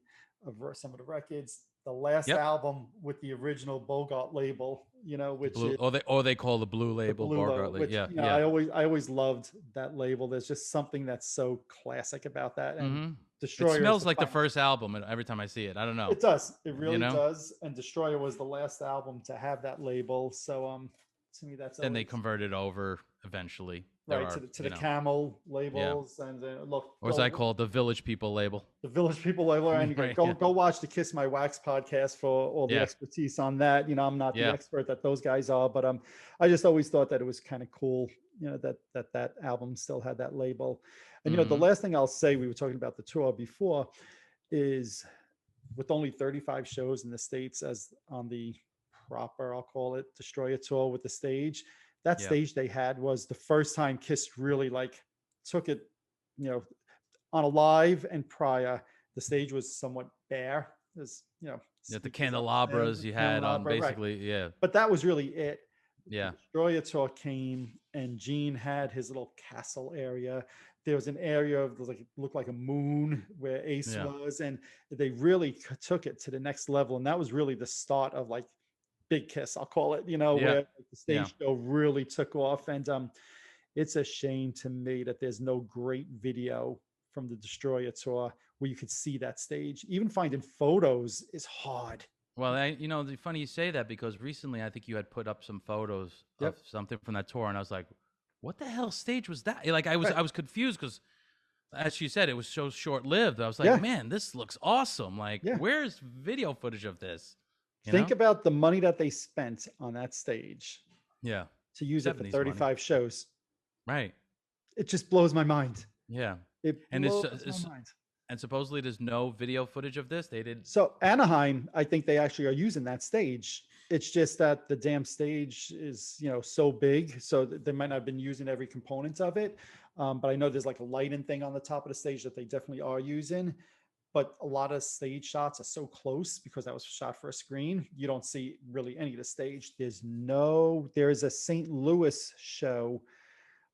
of some of the records. The last album with the original Bogart label, which blue, they call the blue label, Bogart label. Yeah. I always loved that label. There's just something that's so classic about that. And Destroyer, it smells like the first album every time I see it. I don't know. It does. It really does. And Destroyer was the last album to have that label. So to me, that's then they converted over eventually. Right, to the Camel labels, and look. Or as I call it, the Village People label. The Village People label, and go watch the Kiss My Wax podcast for all the expertise on that. I'm not the expert that those guys are, but I just always thought that it was kind of cool, that album still had that label. And the last thing I'll say, we were talking about the tour before, is with only 35 shows in the States as on the proper, I'll call it, Destroyer tour with the stage. That Yeah. stage they had was the first time Kiss really like took it, you know, on a live and prior. The stage was somewhat bare. There's, Yeah, the speakers up there, candelabras the you had on candelabra, right. basically, yeah. But that was really it. The Yeah. Destroyer tour came, and Gene had his little castle area. There was an area of like looked like a moon where Ace Yeah. was, and they really took it to the next level. And that was really the start of like Big Kiss, I'll call it. Yeah. Where like, the Yeah. stage show really took off. And it's a shame to me that there's no great video from the Destroyer tour where you could see that stage. Even finding photos is hard. Well, it's funny you say that because recently I think you had put up some photos of Yep. something from that tour, and I was like, "What the hell stage was that?" Like Right. I was confused because, as you said, it was so short lived. I was like, Yeah. "Man, this looks awesome! Like, Yeah. where's video footage of this?" Think about the money that they spent on that stage Yeah, to use it for 70s money, 35 shows. right? It just blows my mind. Yeah, It and blows my mind. and supposedly there's no video footage of this. They did. So Anaheim, I think they actually are using that stage. It's just that the damn stage is, so big, so they might not have been using every component of it. But I know there's like a lighting thing on the top of the stage that they definitely are using. But a lot of stage shots are so close because that was shot for a screen. You don't see really any of the stage. There is a St. Louis show,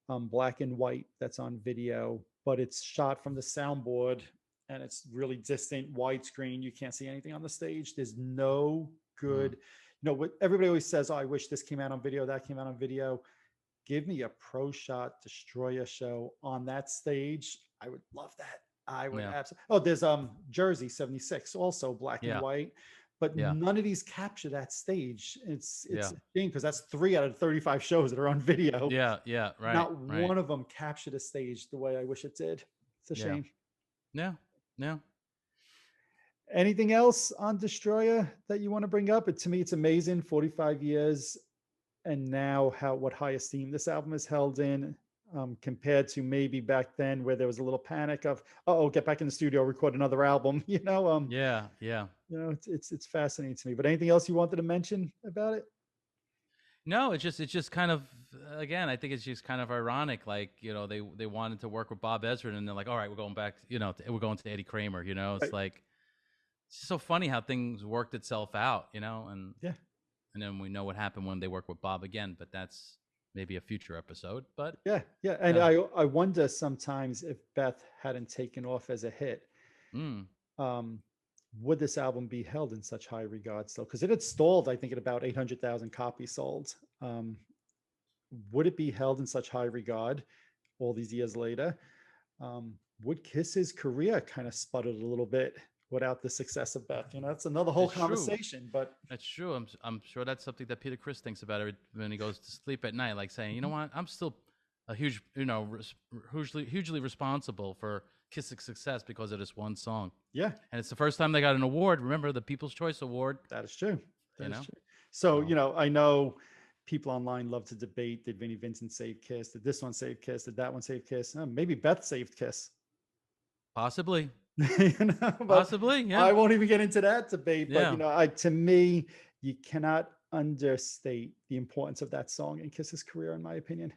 black and white, that's on video, but it's shot from the soundboard and it's really distant, widescreen. You can't see anything on the stage. There's no good, what everybody always says, oh, I wish this came out on video, that came out on video. Give me a pro shot Destroyer show on that stage. I would love that. I would Yeah. absolutely. Oh, there's Jersey 76, also black and Yeah. white, but Yeah. none of these capture that stage. It's Yeah. a thing because that's 3 out of 35 shows that are on video. Yeah. Yeah. Right. Not right. one of them captured a stage the way I wish it did. It's a shame. Yeah. Yeah. Anything else on Destroyer that you want to bring up? To me, it's amazing. 45 years, and now what high esteem this album is held in, compared to maybe back then where there was a little panic of, oh, get back in the studio, record another album. Yeah. Yeah. It's fascinating to me. But anything else you wanted to mention about it? No, it's just kind of, again, I think it's just kind of ironic. Like, they wanted to work with Bob Ezrin, and they're like, all right, we're going back. We're going to Eddie Kramer. It's Right. like, it's so funny how things worked itself out. And Yeah. and then we know what happened when they work with Bob again. But that's maybe a future episode. But Yeah. And I wonder sometimes if Beth hadn't taken off as a hit, would this album be held in such high regard still? Because it had stalled, I think, at about 800,000 copies sold. Would it be held in such high regard all these years later? Would Kiss's career kind of sputtered a little bit without the success of Beth? That's another whole conversation. But that's true. I'm sure that's something that Peter Criss thinks about when he goes to sleep at night, like saying, you know what, I'm still a huge, hugely responsible for Kiss's success because of this one song. Yeah. And it's the first time they got an award. Remember the People's Choice Award? That is true. That is true. So, I know people online love to debate, did Vinnie Vincent save Kiss? Did this one save Kiss? Did that one save Kiss? Maybe Beth saved Kiss. Possibly. Possibly, yeah. I won't even get into that debate, but Yeah. To me, you cannot understate the importance of that song in Kiss's career, in my opinion.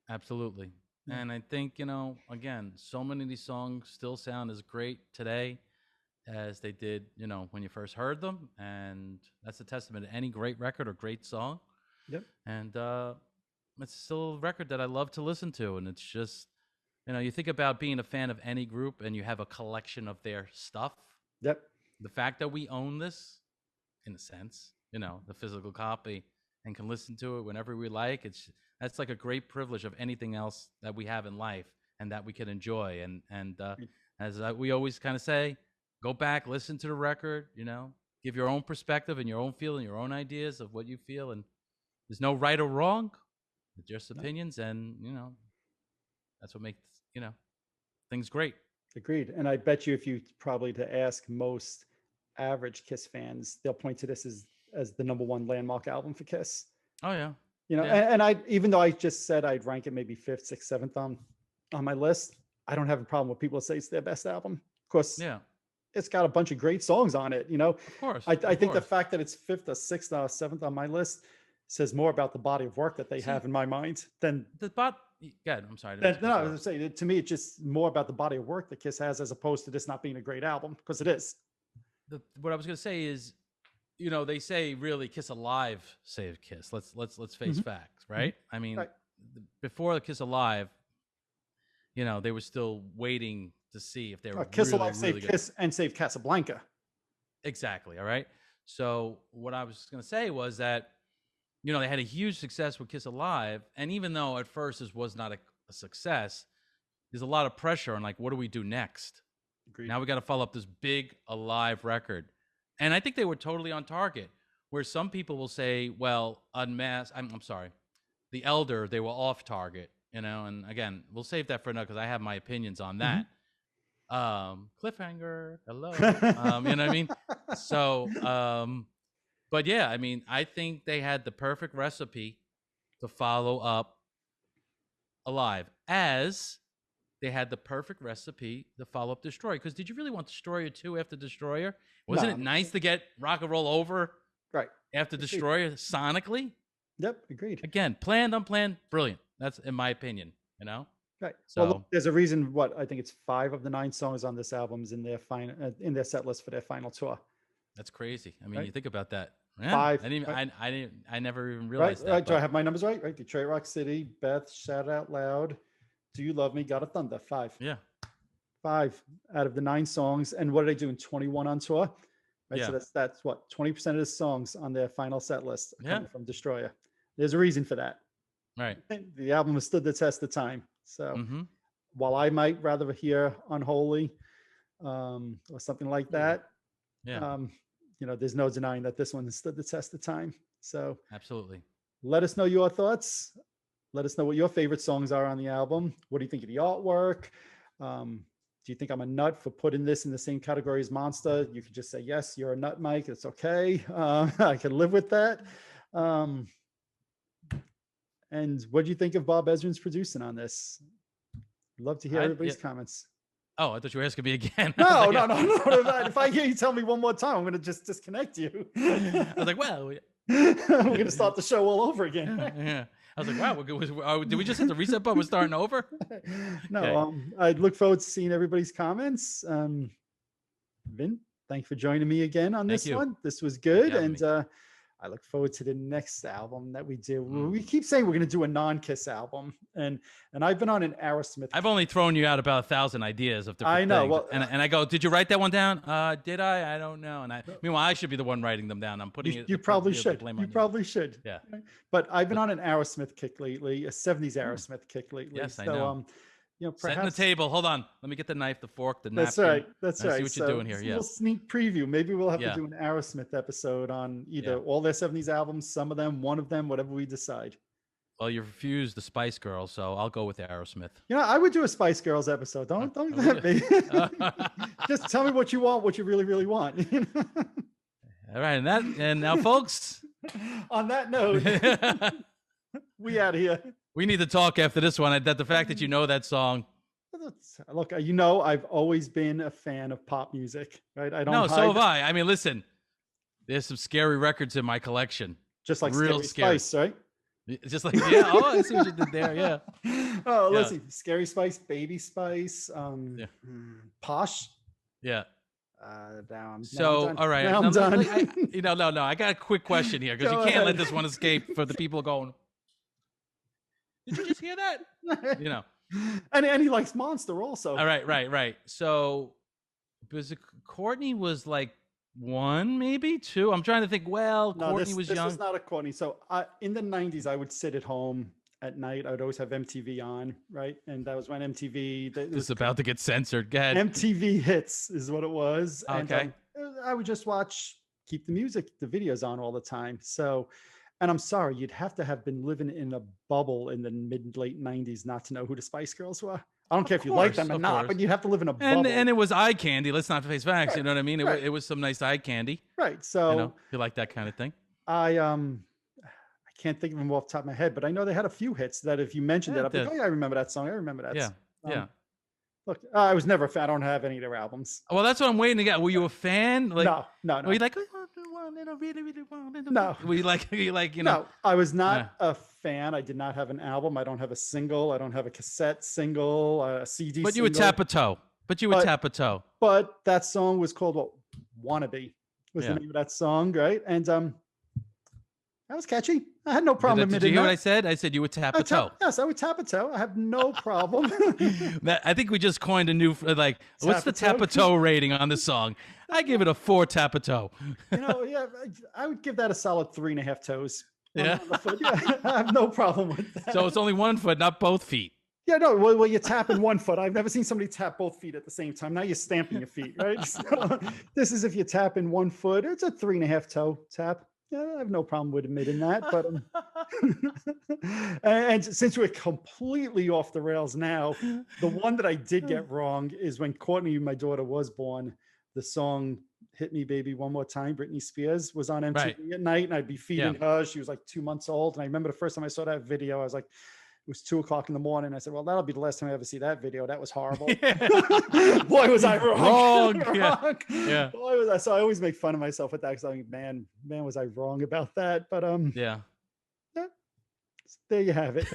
Absolutely. And I think, again, so many of these songs still sound as great today as they did, when you first heard them. And that's a testament to any great record or great song. Yep. And it's still a record that I love to listen to. And it's just, you think about being a fan of any group and you have a collection of their stuff. Yep. The fact that we own this, in a sense, the physical copy, and can listen to it whenever we like, that's like a great privilege of anything else that we have in life and that we can enjoy. And as we always kind of say, go back, listen to the record, give your own perspective and your own feeling, your own ideas of what you feel. And there's no right or wrong, just opinions. And, that's what makes, things great. Agreed. And I bet you if you probably to ask most average Kiss fans, they'll point to this as the number one landmark album for Kiss. Oh, yeah. And I, even though I just said I'd rank it maybe 5th, 6th, 7th on my list, I don't have a problem with people that say it's their best album. Of course, it's got a bunch of great songs on it. Of course. I think the fact that it's 5th or 6th or 7th on my list says more about the body of work that they have in my mind than God, I'm sorry. no, I was saying, to me, it's just more about the body of work that Kiss has as opposed to this not being a great album, because it is. What I was going to say is, they say really Kiss Alive saved Kiss. Let's face facts, right? I mean, before the Kiss Alive, they were still waiting to see if they were Kiss really, Alive saved Kiss and saved Casablanca. Exactly. All right. So what I was going to say was that, they had a huge success with Kiss Alive, and even though at first this was not a success, there's a lot of pressure on, like, what do we do next? Agreed. Now we got to follow up this big Alive record. And I think they were totally on target, where some people will say, well, Unmasked, I'm sorry, The Elder, they were off target, and again, we'll save that for another, because I have my opinions on that. Cliffhanger, hello. You know what I mean? So, but yeah, I mean, I think they had the perfect recipe to follow up Alive, as they had the perfect recipe to follow up Destroyer. Because did you really want Destroyer 2 after Destroyer? Wasn't it nice to get Rock and Roll Over after Destroyer sonically? Yep, agreed. Again, planned, unplanned, brilliant. That's in my opinion, Right. So well, look, there's a reason. I think it's 5 of the 9 songs on this album is in their set list for their final tour. That's crazy. I mean, you think about that. Yeah, 5. I never even realized that. Right. Do I have my numbers right? Right. Detroit Rock City, Beth, Shout Out Loud, Do You Love Me, God of Thunder. 5. Yeah. 5 out of the 9 songs. And what are they doing? 21 on tour. Right. Yeah. So that's what 20% of the songs on their final set list coming from Destroyer. There's a reason for that. Right. The album has stood the test of time. So while I might rather hear Unholy or something like that, there's no denying that this one has stood the test of time. So absolutely. Let us know your thoughts. Let us know what your favorite songs are on the album. What do you think of the artwork? Do you think I'm a nut for putting this in the same category as Monster? You can just say, yes, you're a nut, Mike. It's okay. I can live with that. And what do you think of Bob Ezrin's producing on this? I'd love to hear everybody's comments. Oh, I thought you were asking me again. No. If I hear you tell me one more time, I'm going to just disconnect you. I was like, well, we're going to start the show all over again. Yeah. I was like, wow, did we just hit the reset button? We're starting over? No, I look forward to seeing everybody's comments. Vin, thank you for joining me again on this one. This was good. And I look forward to the next album that we do. We keep saying we're going to do a non-Kiss album, and I've been on an Aerosmith. I've only thrown you out about 1,000 ideas of different things. Well, and I go, did you write that one down? Did I? I don't know. And meanwhile, I should be the one writing them down. I'm putting it. You probably should. You probably should. Yeah. But I've been on an Aerosmith kick lately, a 70s Aerosmith kick lately. Yes, I know. Perhaps setting the table. Hold on. Let me get the knife, the fork, the napkin. That's right. That's right. See what you're doing here. A little sneak preview. Maybe we'll have to do an Aerosmith episode on either all their 70s albums, some of them, one of them, whatever we decide. Well, you refused the Spice Girls, so I'll go with Aerosmith. I would do a Spice Girls episode. Don't let me. Just tell me what you want, what you really, really want. All right, and now, folks. On that note, we out of here. We need to talk after this one. That the fact that you know that song. Look, I've always been a fan of pop music, right? I don't. No, so have I. I mean, listen, there's some scary records in my collection. Just like Real Scary Spice, right? Just like I see what you did there. Yeah. Let's see, Scary Spice, Baby Spice, Posh. Yeah. All right. Now I'm done. No. I got a quick question here because you can't let this one escape for the people going. Did you just hear that? And he likes Monster also. All right. So, because Courtney was like 1, maybe 2. I'm trying to think. Well, no, Courtney was young. This was not a Courtney. So in the 90s, I would sit at home at night. I would always have MTV on, right? And that was when MTV. This is about to get censored. Go ahead. MTV Hits is what it was. Okay. And I would just keep the videos on all the time. So. And I'm sorry, you'd have to have been living in a bubble in the late 90s not to know who the Spice Girls were. I don't care if you like them or not, but you'd have to live in a bubble. And it was eye candy. Let's not face facts. Right. You know what I mean? It was some nice eye candy. Right. So if you like that kind of thing. I can't think of them off the top of my head, but I know they had a few hits that if you mentioned it, I'd be like, oh yeah, I remember that song. I remember that. Yeah. Look, I was never a fan. I don't have any of their albums. Well, that's what I'm waiting to get. Were you a fan? Like, no. Were you like, really want it? No. Were you like, No, I was not a fan. I did not have an album. I don't have a single. I don't have a cassette single, a CD But single. you would tap a toe. But that song was called Wannabe was the name of that song, right? And that was catchy. I had no problem admitting that. Did you hear what I said? I said you would tap a toe. Yes, I would tap a toe. I have no problem. I think we just coined a new, like, what's the tap a toe rating on the song? I give it a 4 tap a toe. I would give that a solid 3.5 toes. Yeah. I have no problem with that. So it's only 1 foot, not both feet. Yeah, no. Well, you're tapping 1 foot. I've never seen somebody tap both feet at the same time. Now you're stamping your feet, right? So this is if you're tapping 1 foot. It's a 3.5 toe tap. Yeah, I have no problem with admitting that. But and since we're completely off the rails now, the one that I did get wrong is when Courtney, my daughter, was born. The song "Hit Me, Baby, One More Time," Britney Spears, was on MTV at night, and I'd be feeding her. She was like 2 months old, and I remember the first time I saw that video, I was like, it was 2:00 in the morning. I said, well, that'll be the last time I ever see that video. That was horrible. Boy, was I wrong. Wrong. Yeah. Boy, was I. So I always make fun of myself with that because I think, man, was I wrong about that? But yeah, there you have it.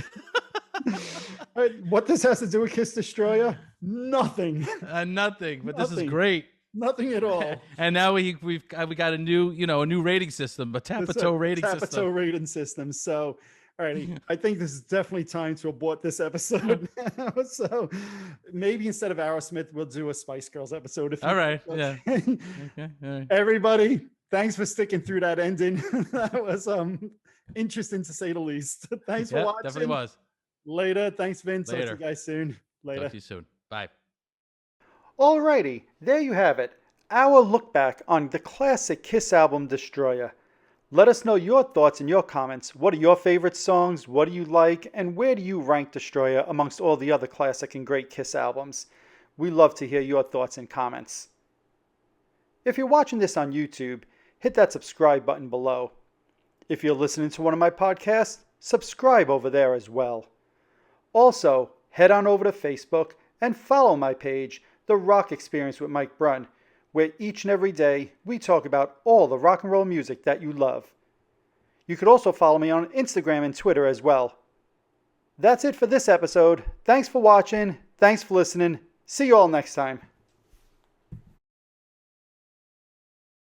All right, what this has to do with Kiss Destroyer? Nothing. Nothing. But this is great. Nothing at all. And now we got a new rating system, a tap a toe rating system. Tap a toe rating system. So. All righty. I think this is definitely time to abort this episode now. So maybe instead of Aerosmith, we'll do a Spice Girls episode. All right. Yeah. Okay. All right. Everybody, thanks for sticking through that ending. That was interesting to say the least. Thanks for watching. Definitely was. Later. Thanks, Vince. Talk to you guys soon. Later. Talk to you soon. Bye. All righty. There you have it. Our look back on the classic Kiss album, Destroyer. Let us know your thoughts in your comments. What are your favorite songs? What do you like? And where do you rank Destroyer amongst all the other classic and great Kiss albums? We love to hear your thoughts and comments. If you're watching this on YouTube, hit that subscribe button below. If you're listening to one of my podcasts, subscribe over there as well. Also, head on over to Facebook and follow my page, The Rock Experience with Mike Brunn, where each and every day we talk about all the rock and roll music that you love. You could also follow me on Instagram and Twitter as well. That's it for this episode. Thanks for watching. Thanks for listening. See you all next time.